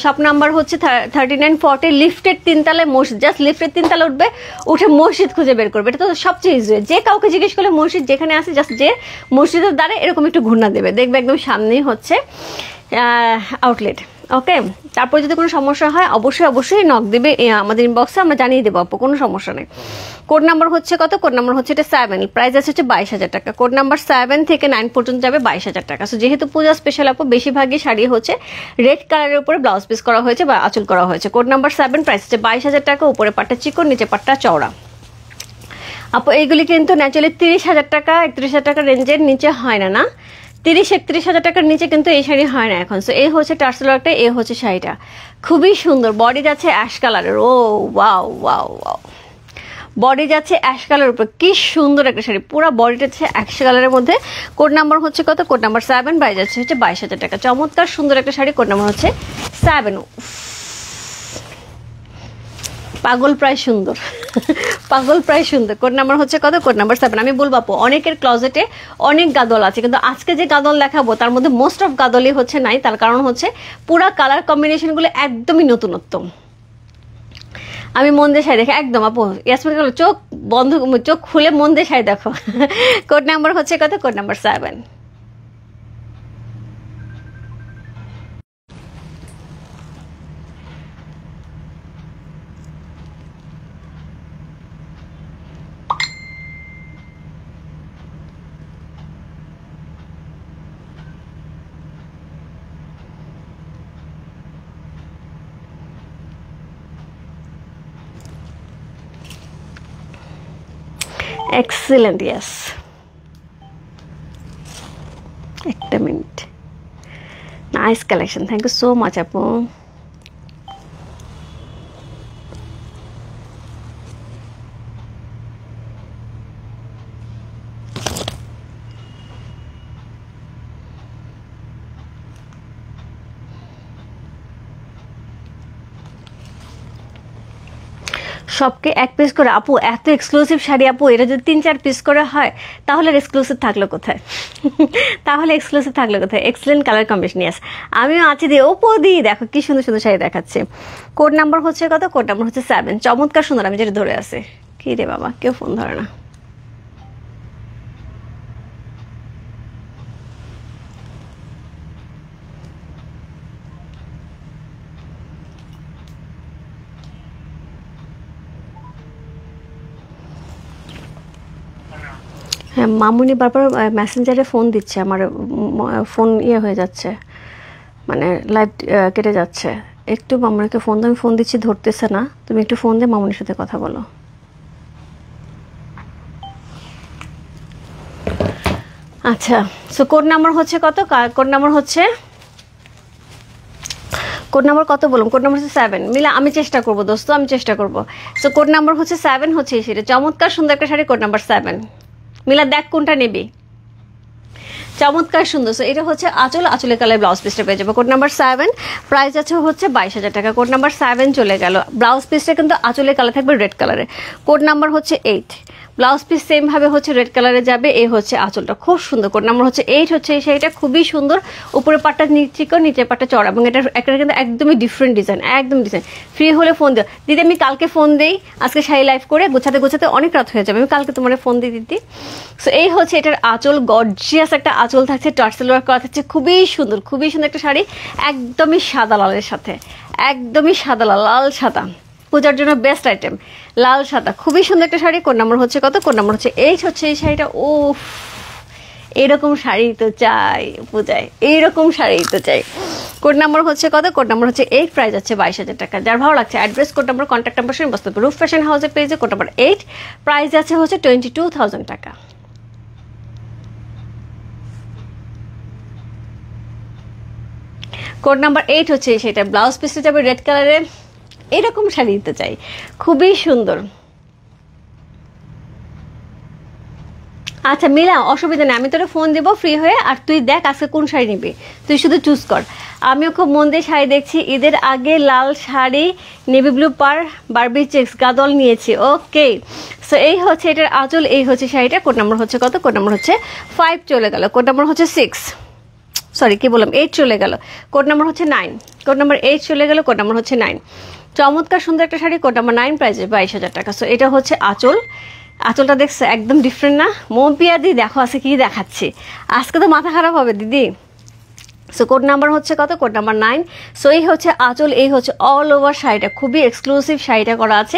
A: শপ নাম্বার হচ্ছে 3940, লিফটের 3 তলায় মসজিদ। জাস্ট লিফটের 3 তলায় উঠবে, উঠে মসজিদ খুঁজে বের করবে। এটা তো সবচেয়ে ইজি। যে কাউকে জিজ্ঞেস করলে মসজিদ যেখানে আছে, জাস্ট যে মসজিদের দ্বারা এরকম একটু ঘুরনা দেবে, দেখবে একদম সামনেই হচ্ছে আউটলেট, ওকে। তারপর যদি কোনো সমস্যা হয় অবশ্যই অবশ্যই নক দেবে আমাদের ইনবক্সে, আমরা জানিয়ে দেবো আপু, কোনো সমস্যা নেই। কোড নাম্বার হচ্ছে কত? কোড নাম্বার হচ্ছে এটা 7, প্রাইস আছে হচ্ছে 22000 টাকা। কোড নাম্বার 7 থেকে 9 পর্যন্ত যাবে 22000 টাকা। সো যেহেতু পূজা স্পেশাল আপু, বেশিরভাগই শাড়ি হচ্ছে রেড কালারের উপরে ব্লাউজ পিস করা হয়েছে বা আঁচল করা হয়েছে। কোড নাম্বার 7, প্রাইস হচ্ছে 22000 টাকা। উপরে পাটটা চিকন, নিচে পাটটা চওড়া। আপু এইগুলি কিন্তু ন্যাচুরালি 30000 টাকা 31000 টাকা রেঞ্জের নিচে হয় না, না 30-31 হাজার টাকার নিচে কিন্তু এই শাড়ি হয় না এখন। সো এই হচ্ছে টার্সেলটা, এই হচ্ছে শাড়িটা, খুবই সুন্দর। বডি যাচ্ছে অ্যাশ কালারের, ও ওয়াও ওয়াও ওয়াও, বডি যাচ্ছে অ্যাশ কালারের উপর, কি সুন্দর একটা শাড়ি। পুরো বডিটা হচ্ছে অ্যাশ কালারের মধ্যে। কোড নাম্বার হচ্ছে কত? কোড নাম্বার 7, প্রাইস যাচ্ছে হচ্ছে 22000 টাকা। চমৎকার সুন্দর একটা শাড়ি, কোড নাম্বার হচ্ছে 7। পাগল প্রায় সুন্দর, পাগল প্রায় সুন্দর। কোড নাম্বার হচ্ছে কত? Code number 7। আমি বলবো আপু, অনেকের ক্লজেটে অনেক গাদল আছে, কিন্তু আজকে যে গাদল দেখাবো তার মধ্যে মোস্ট অফ গাদলই হচ্ছে নাই। তার কারণ হচ্ছে পুরা কালার কম্বিনেশনগুলো একদমই নতুনত্ব। আমি মন দিয়ে শাড়ি দেখে একদম আপু, ইয়াসমিন চোখ বন্ধ, চোখ খুলে মন দিয়ে শাড়ি দেখো। কোড নাম্বার হচ্ছে কত? Code number 7। Excellent, yes. একটা minute, nice collection, thank you so much আপু। সবকে এক পিস করে আপু, এত এক্সক্লুসিভ শাড়ি আপু, এটা যদি 3-4 পিস করে হয় তাহলে এক্সক্লুসিভ থাকলো কোথায়? তাহলে এক্সক্লুসিভ থাকলো কোথায়? Excellent colour combination, yes. আমিও আছি দিয়ে ওপো দিয়ে দেখো কি সুন্দর সুন্দর শাড়ি দেখাচ্ছে। কোড নাম্বার হচ্ছে কত? কোড নাম্বার হচ্ছে 7। চমৎকার সুন্দর, আমি যেটা ধরে আছে। কি রে বাবা, কেউ ফোন ধরে না। হ্যাঁ, মামুনি বারবার মেসেঞ্জারে ফোন দিচ্ছে, আমার ফোন ইয়ে হয়ে যাচ্ছে, মানে লাইভ কেটে যাচ্ছে। একটু মামুনিকে ফোন দাও, আমি ফোন দিচ্ছি ধরতেছে না, তুমি একটু ফোন দিয়ে মামুনির সাথে কথা বলো। আচ্ছা, সো কোড নাম্বার হচ্ছে কত? কোড নাম্বার কত বলুন? কোড নাম্বার হচ্ছে 7। মিলা আমি চেষ্টা করবো দোস্ত, আমি চেষ্টা করবো। সো কোড নাম্বার হচ্ছে 7, হচ্ছে এই শাড়ি, চমৎকার সুন্দর একটা শাড়ি, কোড নাম্বার 7। মিলা দেখ কোনটা নিবি, চমৎকার সুন্দর। সো এটা হচ্ছে আঁচল, আঁচলের কালার ব্লাউজ পিসটা পেয়ে যাবে, কোড নাম্বার 7। প্রাইস আছে হচ্ছে 22,000 টাকা। কোড নাম্বার 7 চলে গেল। ব্লাউজ পিসটা কিন্তু আঁচলের কালার থাকবে রেড কালারে। কোড নাম্বার হচ্ছে 8। ব্লাউজ পিস সেম ভাবে হচ্ছে রেড কালারে যাবে। এই হচ্ছে আঁচলটা, খুব সুন্দর। কোড নাম্বার হচ্ছে 8, হচ্ছে এই শাড়িটা খুবই সুন্দর। উপরে পাটটা চিকন, নিচের পাটটা চড়া, এবং এটা একটা কিন্তু একদমই ডিফারেন্ট ডিজাইন, একদম ডিজাইন। ফ্রি হলে ফোন দিও দিদি, আমি কালকে ফোন দিই, আজকে শাড়ি লাইভ করে গোছাতে গোছাতে অনেক রাত হয়ে যাবে, আমি কালকে তোমার ফোন দিয়ে দিদি। সো এই হচ্ছে এটার আঁচল, গর্জিয়াস একটা আঁচল থাকছে, টার্সেল ওয়ার্ক করা থাকছে, খুবই সুন্দর, খুবই সুন্দর একটা শাড়ি, একদমই সাদা লালের সাথে, একদমই সাদা লাল সাদা, পূজার জন্য বেস্ট আইটেম, লাল সাদা, খুবই সুন্দর একটা শাড়ি। কোড নাম্বার হচ্ছে কত? কোড নাম্বার হচ্ছে 8, হচ্ছে এই শাড়িটা। ও এরকম শাড়ি তো চাই পূজায়, এইরকম শাড়ি তো চাই। কোড নাম্বার হচ্ছে কত? কোড নাম্বার হচ্ছে 8, প্রাইস আছে 22,000 টাকা। যার ভালো লাগছে address, code number, contact number শুনে বসতে হবে। রূপ ফ্যাশন হাউসের পেজে কোড নাম্বার 8, প্রাইস আছে হচ্ছে 22,000 টাকা। কোড নাম্বার 8 হচ্ছে সেটা, ব্লাউজ পিসে যাবে রেড কালারে, এরকম শাড়ি দিতে চাই, খুবই সুন্দর। আচ্ছা মিলা, অসুবিধা নেই, আমি তোরা ফোন দেবো ফ্রি হয়ে, আর তুই দেখ আজকে কোন শাড়ি নিবি, তুই শুধু চুজ কর। আমিও খুব মন দিয়ে শাড়ি দেখছি। ঈদের আগে লাল শাড়ি, নেভি ব্লু পার, বারবি চেক্স, গাদল নিয়েছি। ওকে, সো এই হচ্ছে এটার আঁচল, এই হচ্ছে শাড়িটা। কোড নাম্বার হচ্ছে কত? কোড নাম্বার হচ্ছে 5 চলে গেল। কোড নাম্বার হচ্ছে 6, সরি কি বললাম, 8 চলে গেল। কোড নাম্বার হচ্ছে 9। কোড নাম্বার 8 চলে গেল। কোড নাম্বার হচ্ছে 9। চমৎকার সুন্দর একটা শাড়ি, কোড নাম্বার 9, প্রাইস 22,000 টাকা। সো এটা হচ্ছে আঁচল, আঁচলটা দেখছে একদম ডিফারেন্ট না? মম্পিয়া দিদি দেখো আজকে কি দেখাচ্ছি, আজকে তো মাথা খারাপ হবে দিদি। সো কোড নাম্বার হচ্ছে কত? Code number 9। সো এই হচ্ছে আঁচল, এই হচ্ছে অল ওভার শাড়িটা, খুবই এক্সক্লুসিভ শাড়িটা করা আছে।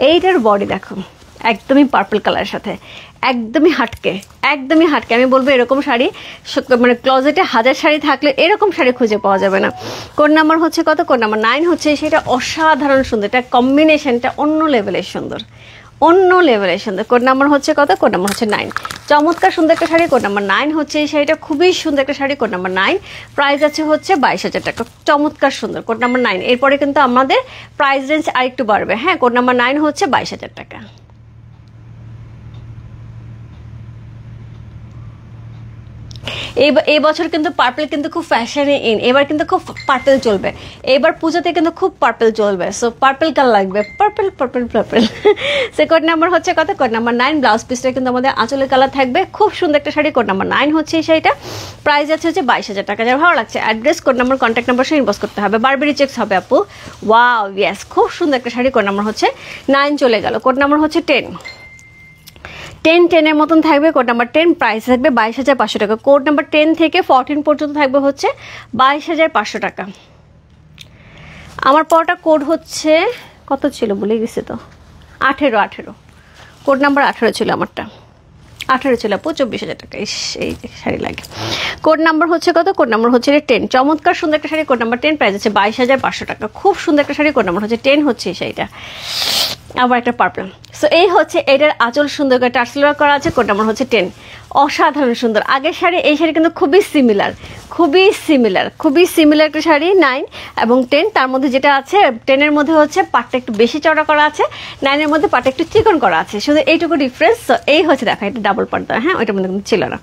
A: এইটার বডি দেখো একদমই পার্পল কালারের সাথে, একদমই হাটকে, একদমই হাটকে। আমি বলবো এরকম শাড়ি মানে ক্লোজেটে 1000 শাড়ি থাকলে এরকম শাড়ি খুঁজে পাওয়া যাবে না। কোড নাম্বার হচ্ছে কত? কোড নাম্বার 9, হচ্ছে সেটা অসাধারণ সুন্দর, এটা কম্বিনেশনটা অন্য লেভেলের সুন্দর, অন্য লেভেলের সুন্দর। কোড নাম্বার হচ্ছে কত? কোড নাম্বার হচ্ছে 9। চমৎকার সুন্দর একটা শাড়ি, কোড নাম্বার 9, হচ্ছে এই শাড়িটা খুবই সুন্দর একটা শাড়ি, কোড নাম্বার 9, প্রাইস আছে হচ্ছে 22,000 টাকা। চমৎকার সুন্দর, কোড নাম্বার 9। এরপরে কিন্তু আমাদের প্রাইস রেঞ্জ আরেকটু বাড়বে। হ্যাঁ, কোড নাম্বার 9 হচ্ছে 22,000 টাকা। এই বছর কিন্তু পার্পল কিন্তু খুব ফ্যাশনে ইন, এবার কিন্তু খুব পার্পল চলবে, এবার পূজাতে কিন্তু খুব পার্পল চলবে। সো পার্পল কালার লাগবে, পার্পল পার্পল পার্পল। সে কোড নাম্বার হচ্ছে কত? Code number 9। ব্লাউজ পিসটা কিন্তু আমাদের আঁচলের কালার থাকবে, খুব সুন্দর একটা শাড়ি, কোড নাম্বার 9 হচ্ছে এই শাড়িটা। প্রাইস আছে হচ্ছে 22,000 টাকা। যার ভালো লাগছে address, code number, contact number সে ইনবক্স করতে হবে। বারবেরি চেক্স হবে আপু, ওয়াও ইয়েস, খুব সুন্দর একটা শাড়ি। কোড নাম্বার হচ্ছে 9 চলে গেল। কোড নাম্বার হচ্ছে 10, 10 মতন থাকবে। কোড নাম্বার 10, প্রাইস থাকবে 22,500 টাকা। কোড নাম্বার 10 থেকে 14 পর্যন্ত থাকবে হচ্ছে 22,500 টাকা। আমার পরটা কোড হচ্ছে কত ছিল ভুলে গেছি তো, 18। কোড নাম্বার 18 ছিল আমারটা, 18 ছিল আপু, 24,000 টাকা। এই শাড়ি লাগে। কোড নাম্বার হচ্ছে কত? কোড নাম্বার হচ্ছে 10। চমৎকার সুন্দর একটা শাড়ি, কোড নাম্বার 10, প্রাইস আছে 22,500 টাকা। খুব সুন্দর একটা শাড়ি, কোড নাম্বার হচ্ছে 10, হচ্ছে এই শাড়িটা। আবার একটা পার্পল। সো এই হচ্ছে এটার আঁচল, সুন্দর করে টার্সেল ওয়ার্ক করা আছে, কোড নাম্বার হচ্ছে 10। অসাধারণ সুন্দর। আগের শাড়ি এই শাড়ি কিন্তু খুবই সিমিলার, খুবই সিমিলার একটা শাড়ি। 9 এবং 10, তার মধ্যে যেটা আছে 10-এর মধ্যে হচ্ছে পাটটা একটু বেশি চড়া করা আছে, 9-এর মধ্যে পাটটা একটু চিকন করা আছে, শুধু এইটুকু ডিফারেন্স। সো এই হচ্ছে দেখা, এটা ডাবল পার্ট, হ্যাঁ ওইটার মধ্যে কিন্তু ছিল না।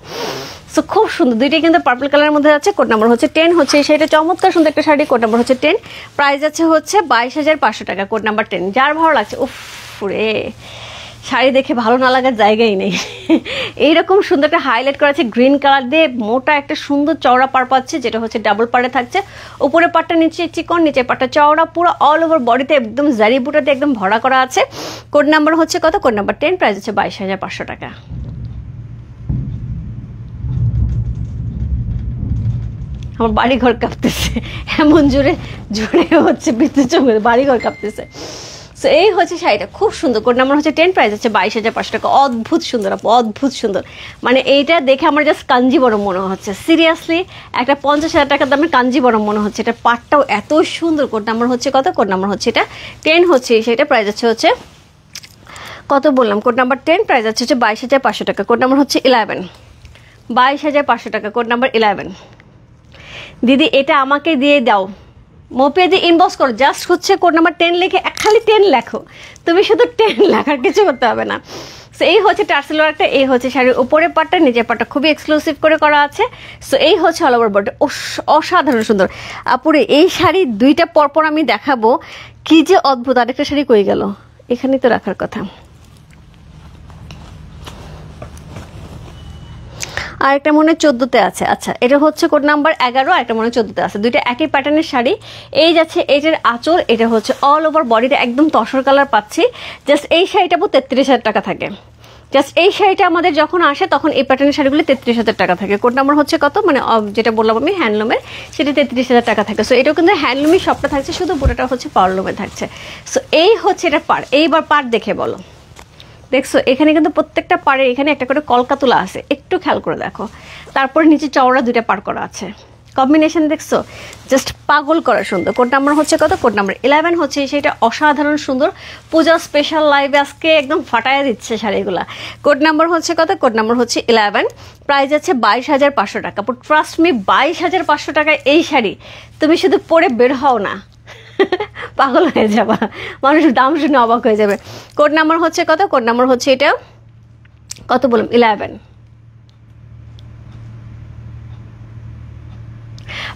A: সো খুব সুন্দর, দুইটাই কিন্তু পার্পল কালারের মধ্যে আছে। কোড নাম্বার হচ্ছে 10, হচ্ছে এই শাড়িটা চমৎকার সুন্দর একটা শাড়ি, কোড নাম্বার হচ্ছে 10, প্রাইস আছে হচ্ছে 22,500 টাকা। Code number 10। যার ভালো লাগছে, উফ রে শাড়ি দেখে ভালো না লাগার জায়গাই নেই। এইরকম সুন্দর একটা হাইলাইট করা আছে গ্রিন কালার দিয়ে, মোটা একটা সুন্দর চওড়া পাড় পাচ্ছে, যেটা হচ্ছে ডাবল পাড়ে থাকছে। উপরে পাটটা নিচে চিকন, নিচে পাটটা চওড়া, পুরো অল ওভার বডিতে একদম জারি বুটাতে একদম ভরা করা আছে। কোড নাম্বার হচ্ছে কত? কোড নাম্বার 10, প্রাইস হচ্ছে 22,500 টাকা। আমার বাড়ি ঘর কাঁপতেছে, এমন জোরে জোরে হচ্ছে বিদ্যুৎ চমকে, বাড়ি ঘর কাঁপতেছে। সো এই হচ্ছে শাড়িটা, খুব সুন্দর। কোড নাম্বার হচ্ছে 10, প্রাইস হচ্ছে 22,500 টাকা। অদ্ভুত সুন্দর আপু, অদ্ভুত সুন্দর। মানে এইটা দেখে আমার জাস্ট কাঞ্জিবরম মনে হচ্ছে, সিরিয়াসলি একটা 50,000 টাকার দামের কাঞ্জিবরম মনে হচ্ছে। এটা পাটটাও এত সুন্দর। কোড নাম্বার হচ্ছে কত? কোড নাম্বার হচ্ছে এটা 10 হচ্ছে সেটা, প্রাইস হচ্ছে কত বললাম? কোড নাম্বার 10, প্রাইস হচ্ছে 22,500 টাকা। কোড নাম্বার হচ্ছে 11, 22,500 টাকা। Code number 11। দিদি এটা আমাকে দিয়ে দাও, মোপেদি ইনবক্স করো, জাস্ট হচ্ছে কোড নাম্বার 10 লিখে খালি 10 লেখো, তুমি শুধু 10 লেখার কিছু করতে হবে না। সো এই হচ্ছে টার্সেল ওয়ার্কটা, এই হচ্ছে শাড়ির উপরের পাটটা, নিচের পাটটা খুবই এক্সক্লুসিভ করে করা আছে। সো এই হচ্ছে অল ওভার বডি, অসাধারণ সুন্দর। আপুরে এই শাড়ি দুইটা পরপর আমি দেখাবো, কি যে অদ্ভুত। আরেকটা শাড়ি কই গেল? এখানেই তো রাখার কথা। আর একটা মনে হয় 14তে আছে। আচ্ছা, এটা হচ্ছে কোড নাম্বার 11, আর একটা মনে হয় 14তে আছে। দুইটা একই প্যাটার্নের শাড়ি। এই যাচ্ছে এইটার আঁচল, এটা হচ্ছে অল ওভার বডিটা একদম তসর কালার পাচ্ছি। জাস্ট এই শাড়িটা 33,000 টাকা থাকে। জাস্ট এই শাড়িটা আমাদের যখন আসে তখন এই প্যাটার্নের শাড়িগুলি 33,000 টাকা থাকে। কোড নাম্বার হচ্ছে কত? মানে যেটা বললাম আমি হ্যান্ডলুমের, সেটা 33,000 টাকা থাকে। সো এটাও কিন্তু হ্যান্ডলুমই সবটা থাকছে, শুধু পুরোটা হচ্ছে পাওয়ারলুমে থাকছে। সো এই হচ্ছে এটা পার। এইবার পার দেখে বলো, দেখছো এখানে কিন্তু প্রত্যেকটা পাড়ে এখানে একটা করে কলকা তোলা আছে, একটু খেয়াল করে দেখো। তারপরে নিচে চওড়া দুইটা পার করা আছে, কম্বিনেশন দেখছো, জাস্ট পাগল করা সুন্দর। কোড নাম্বার হচ্ছে কত? কোড নাম্বার 11 হচ্ছে সেটা। অসাধারণ সুন্দর, পূজা স্পেশাল লাইভে আজকে একদম ফাটায় দিচ্ছে শাড়িগুলা। কোড নাম্বার হচ্ছে কত? কোড নাম্বার হচ্ছে 11, প্রাইস আছে 22,500 টাকা। বাট ট্রাস্ট মি, 22,500 টাকায় এই শাড়ি তুমি শুধু পরে বের হও না, পাগল হয়ে যাবা, মানুষ দাম শুনে অবাক হয়ে যাবে। কোড নাম্বার হচ্ছে কত? কোড নাম্বার হচ্ছে এটা কত বললাম? 11।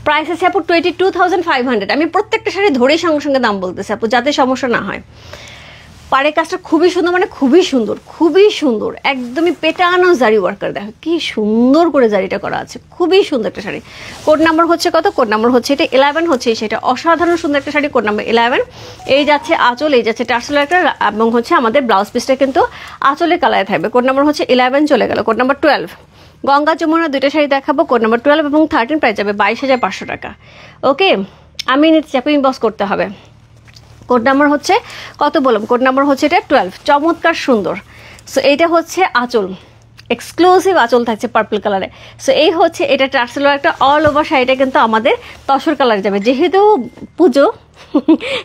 A: প্রাইস আছে আপু 22,500। আমি প্রত্যেকটা শাড়ি ধরেই সঙ্গে সঙ্গে দাম বলতেছি আপু, যাতে সমস্যা না হয়। পাড়ের কাজটা খুবই সুন্দর, মানে খুবই সুন্দর, খুবই সুন্দর, একদমই পেটানো জারি ওয়ার্কার। দেখো কি সুন্দর করে জারিটা করা আছে, খুবই সুন্দর একটা শাড়ি। কোড নাম্বার হচ্ছে কত? কোড নাম্বার হচ্ছে এটা 11 হচ্ছে সেটা। অসাধারণ সুন্দর একটা শাড়ি, কোড নাম্বার 11। এই যাচ্ছে আঁচল, এই যাচ্ছে টার্সেল একটা, এবং হচ্ছে আমাদের ব্লাউজ পিসটা কিন্তু আঁচলের কালারে থাকবে। কোড নাম্বার হচ্ছে 11 চলে গেল। কোড নাম্বার 12, গঙ্গা যমুনা দুইটা শাড়ি দেখাবো। কোড নাম্বার 12 এবং 13, প্রাইস যাবে 22,500 টাকা। ওকে, আমি নিচ্ছি, আপনি ইনবক্স করতে হবে। কোড নাম্বার হচ্ছে কত বললাম? কোড নাম্বার হচ্ছে এটা 12, চমৎকার সুন্দর। সো এইটা হচ্ছে আঁচল, এক্সক্লুসিভ আঁচল থাকছে পার্পল কালারে। সো এই হচ্ছে এটা টার্সেল একটা অল ওভার শাড়িটা কিন্তু আমাদের তসর কালারে যাবে, যেহেতু পুজো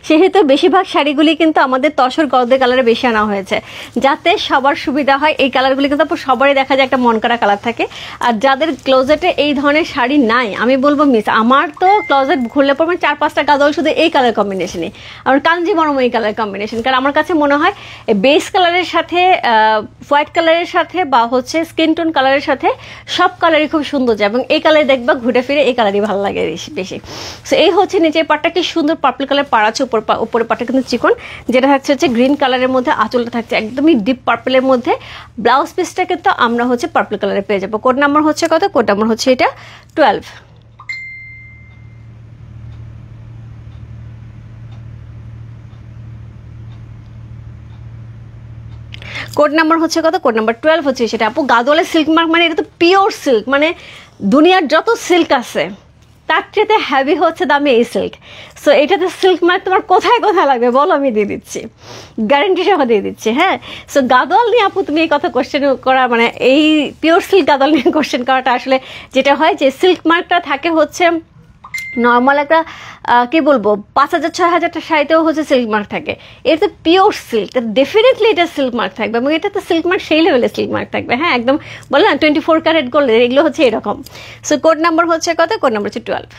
A: সেহেতু বেশিরভাগ শাড়িগুলি কিন্তু আমাদের তসর গদে কালারে বেশি আনা হয়েছে, যাতে সবার সুবিধা হয়। এই কালারগুলি কিন্তু সবারই দেখা যায় একটা মন করা কালার থাকে। আর যাদের ক্লোজেটে এই ধরনের শাড়ি নাই, আমি বলবো মিস, আমার তো ক্লোজেট খুললে পর 4-5টা গাদল শুধু এই কালার কম্বিনেশনই, আমার কাঞ্জিবরম এই কালার কম্বিনেশন। কারণ আমার কাছে মনে হয় বেস কালারের সাথে হোয়াইট কালারের সাথে বা হচ্ছে স্কিন টোন কালারের সাথে সব কালারই খুব সুন্দর যায়, এবং এই কালারে দেখবা ঘুরে ফিরে এই কালারই ভালো লাগে বেশি। সো এই হচ্ছে নিচের পাটটা কি সুন্দর পার্পল কালার পাড় আছে, উপরে পাটটা কিন্তু চিকন, যেটা থাকছে হচ্ছে গ্রিন কালারের মধ্যে, আঁচলটা থাকছে একদমই ডিপ পার্পলের মধ্যে। ব্লাউজ পিসটা কিন্তু আমরা হচ্ছে পার্পল কালারে পেয়ে যাবো। কোড নাম্বার হচ্ছে কত? কোড নাম্বার হচ্ছে এটা 12। কোড নাম্বার হচ্ছে কত? কোড নাম্বার 12 হচ্ছে সেটা। আপু গাদোয়ালের সিল্ক মার্ক, মানে এটা তো পিওর সিল্ক, মানে দুনিয়ার যত সিল্ক আছে তার চেয়ে হ্যাভি হচ্ছে দামে এই সিল্ক। সো এটাতে সিল্ক মার্ক তোমার কোথায় কোথায় লাগবে বলো, আমি দিয়ে দিচ্ছি, গ্যারেন্টি সহ দিয়ে দিচ্ছি। হ্যাঁ, সো গাদোয়াল নিয়ে আপু তুমি এই কথা কোশ্চেন করা, মানে এই পিওর সিল্ক গাদোয়াল নিয়ে কোশ্চেন করাটা আসলে যেটা হয় যে সিল্ক মার্কটা থাকে হচ্ছে নর্মাল একটা কি বলবো 5,000-6,000 শাড়িতেও হচ্ছে সিল্ক মার্ক থাকে। এটা তো পিওর সিল্ক, ডেফিনেটলি এটা সিল্ক মার্ক থাকবে, এবং এটা তো সিল্ক মার্ক সেই লেভেলে সিল্ক মার্ক থাকবে। হ্যাঁ, একদম বলে না 24 ক্যারেট গোল্ড, এগুলো হচ্ছে এরকম। সো কোড নাম্বার হচ্ছে কত? কোড নাম্বার হচ্ছে 12।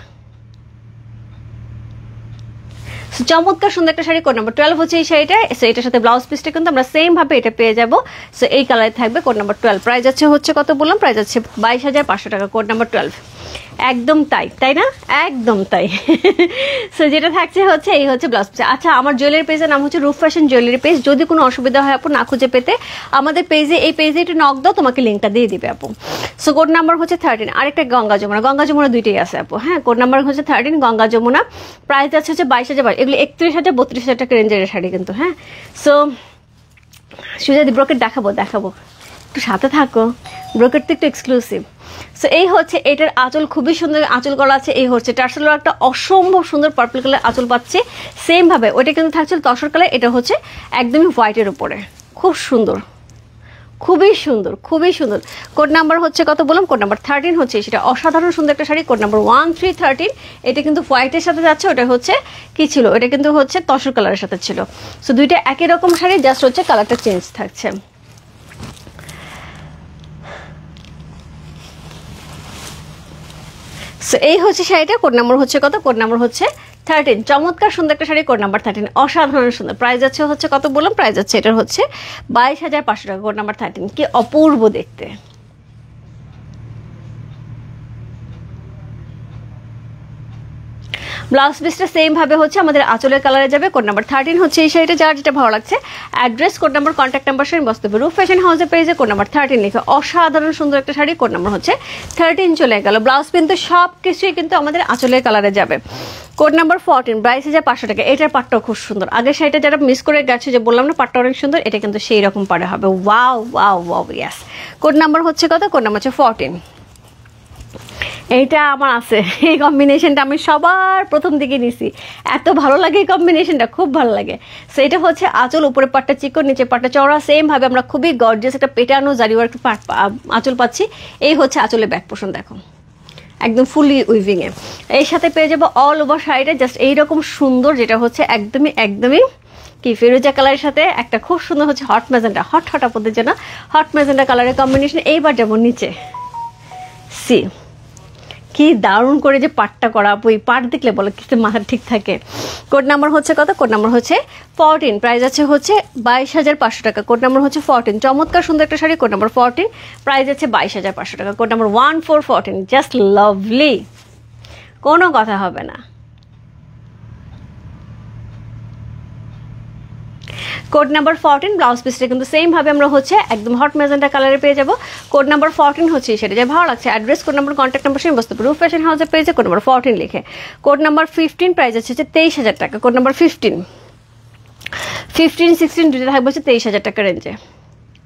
A: চমৎকার সুন্দর একটা শাড়ি, কোড নাম্বার 12 হচ্ছে এই শাড়িটা। সো এটার সাথে ব্লাউজ পিসটা কিন্তু আমরা সেম ভাবে এটা পেয়ে যাবো। সো এই কালারে থাকবে, কোড নাম্বার 12। প্রাইস হচ্ছে কত বললাম? প্রাইস হচ্ছে 22,500 টাকা। Code number 12। একদম তাই, তাই না? একদম তাই। সো যেটা থাকছে হচ্ছে এই হচ্ছে ব্লাউজ পিস। আচ্ছা, আমার জুয়েলারি পেজের নাম হচ্ছে রূপ ফ্যাশন জুয়েলারি পেজ। যদি কোনো অসুবিধা হয় আপু না খুঁজে পেতে, আমাদের পেজে এই পেজে একটু নক দাও, তোমাকে লিঙ্কটা দিয়ে দিবে আপু। সো কোড নাম্বার হচ্ছে 13। আরেকটা গঙ্গা যমুনা দুইটাই আছে আপু। হ্যাঁ, কোড নাম্বার হচ্ছে 13 গঙ্গা যমুনা। প্রাইস আছে হচ্ছে 22,000। এগুলো 31,000-32,000 টাকা রেঞ্জের শাড়ি কিন্তু। হ্যাঁ, সো সুজাদি ব্রোকেট দেখাবো। একটু সাথে থাকো, ব্রোকেট তো একটু এক্সক্লুসিভ। সো এই হচ্ছে এটার আঁচল, খুবই সুন্দর আঁচল করা আছে। এই হচ্ছে টার্সেলের একটা অসম্ভব সুন্দর পার্পল কালার আঁচল পাচ্ছে। সেম ভাবে ওইটা কিন্তু থাকছে তসর কালার, এটা হচ্ছে একদমই হোয়াইটের উপরে, খুব সুন্দর, খুবই সুন্দর, খুবই সুন্দর। কোড নাম্বার হচ্ছে কত বললাম, কোড নাম্বার 13 হচ্ছে, সেটা অসাধারণ সুন্দর একটা শাড়ি। কোড নাম্বার 1313, এটা কিন্তু হোয়াইটের সাথে যাচ্ছে, ওটা হচ্ছে কি ছিল, এটা কিন্তু হচ্ছে তসর কালারের সাথে ছিল। সো দুইটা একই রকম শাড়ি, জাস্ট হচ্ছে কালারটা চেঞ্জ থাকছে। সো এই হচ্ছে শাড়িটা, কোড নাম্বার হচ্ছে কত, কোড নাম্বার হচ্ছে 13। চমৎকার সুন্দর একটা শাড়ি, কোড নাম্বার 13, অসাধারণ সুন্দর। প্রাইস আছে হচ্ছে কত বললাম, প্রাইস আছে এটার হচ্ছে 22,500 টাকা, কোড নাম্বার 13। কি অপূর্ব দেখতে। ব্লাউজ পিসটা সেম ভাবে হচ্ছে আমাদের আঁচলের কালারে যাবে। কোড নাম্বার 13 হচ্ছে এই শাড়িটা, যার যেটা ভালো লাগছে address, code number, contact number সঙ্গে বসতে হবে। রূপ ফ্যাশন হাউসের পেজে কোড নাম্বার 13 লিখে অসাধারণ সুন্দর একটা শাড়ি, কোড নাম্বার হচ্ছে 13 চলে গেল। ব্লাউজ কিন্তু সব কিছুই কিন্তু আমাদের আঁচলের কালারে যাবে। কোড নাম্বার 14, 22,500 টাকা। এটার পাটটাও খুব সুন্দর। আগের শাড়িটা যারা মিস করে গেছে, যে বললাম না পাটটা অনেক সুন্দর, এটা কিন্তু সেই রকম পাড়ে হবে। ওয়াও ওয়াও ওয়াও, ইয়াস। কোড নাম্বার হচ্ছে কত, কোড নাম্বার হচ্ছে 14। এইটা আমার আছে, এই কম্বিনেশনটা আমি সবার প্রথম দিকে নিছি, এত ভালো লাগে এই কম্বিনেশনটা, খুব ভালো লাগে। সো এটা হচ্ছে আঁচল, উপরে পাটটা চিকন, নিচে পাটটা চওড়া। সেম ভাবে আমরা খুবই গর্জিয়াস একটা পেটানো জারি ওয়ার্ক আঁচল পাচ্ছি। এই হচ্ছে আঁচলের ব্যাক পোর্শন, দেখো একদম ফুলি উইভিং এ। এর সাথে পেয়ে যাবো অল ওভার শাড়িটা জাস্ট এইরকম সুন্দর, যেটা হচ্ছে একদমই একদমই কি ফিরোজা কালারের সাথে একটা খুব সুন্দর হচ্ছে হট ম্যাজেন্টা, হট আপনাদের জন্য হট ম্যাজেন্টা কালারের কম্বিনেশন। এইবার যাবো নিচে, সি কি দারুণ করে যে পাটটা করা, ওই পাট দেখলে বলো কিছু মাথা ঠিক থাকে। কোড নাম্বার হচ্ছে কত, কোড নাম্বার হচ্ছে 14, প্রাইস আছে হচ্ছে 22,500 টাকা। কোড নাম্বার হচ্ছে 14, চমৎকার সুন্দর একটা শাড়ি, কোড নাম্বার 14, প্রাইস আছে 22,500 টাকা। কোড নাম্বার 1414, জাস্ট লাভলি, কোনো কথা হবে না। কোড নাম্বার 14, ব্লাউজ পিসটা কিন্তু সেম ভাবে আমরা হচ্ছে একদম হট ম্যাজেন্টা কালারে পেয়ে যাবো। কোড নাম্বার 14 হচ্ছে সেটা যে ভালো লাগছে address, code number, contact number সঙ্গে বসতে পারবে। রূপ ফ্যাশন হাউসের পেজে কোড নাম্বার 14 লিখে। কোড নাম্বার 15, প্রাইস আছে 23,000 টাকা। কোড নাম্বার 15, 16 দুটো থাকবে হচ্ছে 23,000 টাকা রেঞ্জে।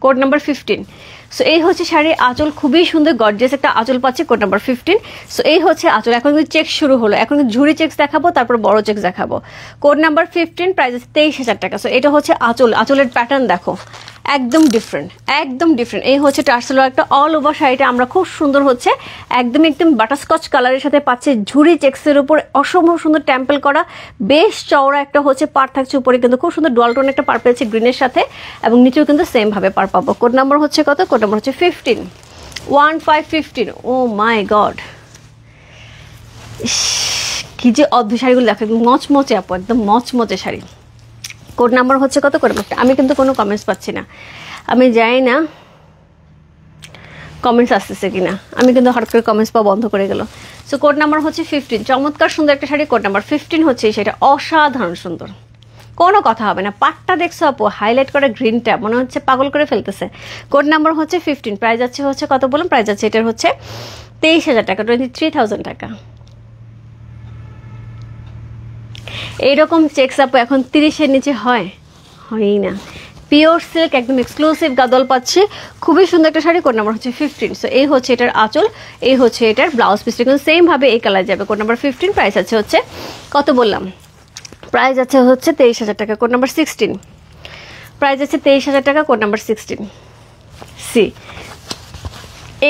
A: Code number 15। সো এই হচ্ছে শাড়ির আঁচল, খুবই সুন্দর গর্জিয়াস একটা আঁচল পাচ্ছে, কোড নাম্বার 15। সো এই হচ্ছে আঁচল। এখন কিন্তু চেক শুরু হলো, এখন ঝুড়ি চেক্স দেখাবো, তারপর বড় চেক্স দেখাবো। কোড নাম্বার 15, প্রাইস আছে 23,000 টাকা। সো এটা হচ্ছে আঁচল, আঁচলের প্যাটার্ন দেখো একদম ডিফারেন্ট, একদম ডিফারেন্ট। এই হচ্ছে টার্সেল একটা অল ওভার শাড়িটা আমরা খুব সুন্দর হচ্ছে একদম একদম বাটারস্কচ কালারের সাথে পাচ্ছে, ঝুড়ি চেক্সের উপর অসম্ভব সুন্দর টেম্পল করা, বেশ চওড়া একটা হচ্ছে পার থাকছে, উপরে কিন্তু খুব সুন্দর ডুয়াল একটা পার পেয়েছে গ্রিনের সাথে, এবং নিচেও কিন্তু সেম ভাবে পার পাবো। কোড নাম্বার হচ্ছে কত, কোড নাম্বার হচ্ছে 15, 1515। ও মাই গড, কি যে অদ্ভুত শাড়িগুলো দেখো, একদম মচমচে আপু, একদম মচমচে শাড়ি। কোড নাম্বার হচ্ছে কত, কোড নাম্বার, আমি কিন্তু কোনো কমেন্টস পাচ্ছি না, আমি জানি না কমেন্টস আসতেছে কিনা, আমি কিন্তু হঠাৎ করে কমেন্টস পাওয়া বন্ধ করে গেল। সো কোড নাম্বার হচ্ছে 15, চমৎকার সুন্দর একটা শাড়ি, কোড নাম্বার 15 হচ্ছে সেটা অসাধারণ সুন্দর, কোনো কথা হবে না। পাটটা দেখছো আপু, হাইলাইট করে গ্রিনটা মনে হচ্ছে পাগল করে ফেলতেছে। কোড নাম্বার হচ্ছে 15, প্রাইস আছে হচ্ছে কত বললাম, প্রাইস আছে এটার হচ্ছে 23,000 টাকা, 23,000 টাকা। এইরকম চেক্স আপু এখন 30-এর নিচে হয়ই না। পিওর সিল্ক, একদম এক্সক্লুসিভ গাদল পাচ্ছে, খুবই সুন্দর একটা শাড়ি। কোড নাম্বার হচ্ছে 15। সো এই হচ্ছে এটার আঁচল, এই হচ্ছে এটার ব্লাউজ পিসটা কিন্তু সেম ভাবে এই কালার যাবে। কোড নাম্বার 15, প্রাইস আছে হচ্ছে কত বললাম, প্রাইস আছে হচ্ছে 23,000 টাকা। কোড নাম্বার 16, প্রাইস আছে 23,000 টাকা। কোড নাম্বার 16, সি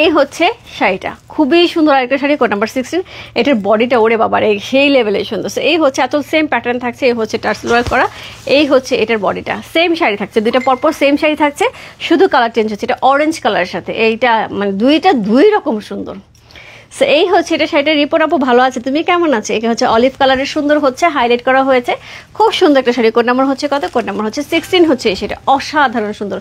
A: এই হচ্ছে শাড়িটা, খুবই সুন্দর আরেকটা শাড়ি, কোড নাম্বার 16। এটার বডিটা ওরে বাবার সেই লেভেলে সুন্দর। এই হচ্ছে এত সেম প্যাটার্ন থাকছে, এই হচ্ছে টার্সেল ওয়ার্ক করা, এই হচ্ছে এটার বডিটা সেম শাড়ি থাকছে, দুইটা পরপর সেম শাড়ি থাকছে, শুধু কালার চেঞ্জ হচ্ছে। এটা অরেঞ্জ কালারের সাথে, এইটা মানে দুইটা দুই রকম সুন্দর। সো এই হচ্ছে এটা শাড়িটার রিপোর্ট আপু ভালো আছে, তুমি কেমন আছে? এটা হচ্ছে অলিভ কালারের সুন্দর হচ্ছে হাইলাইট করা হয়েছে, খুব সুন্দর একটা শাড়ি। কোড নাম্বার হচ্ছে কত? কোড নাম্বার হচ্ছে 16 হচ্ছে সেটা, অসাধারণ সুন্দর,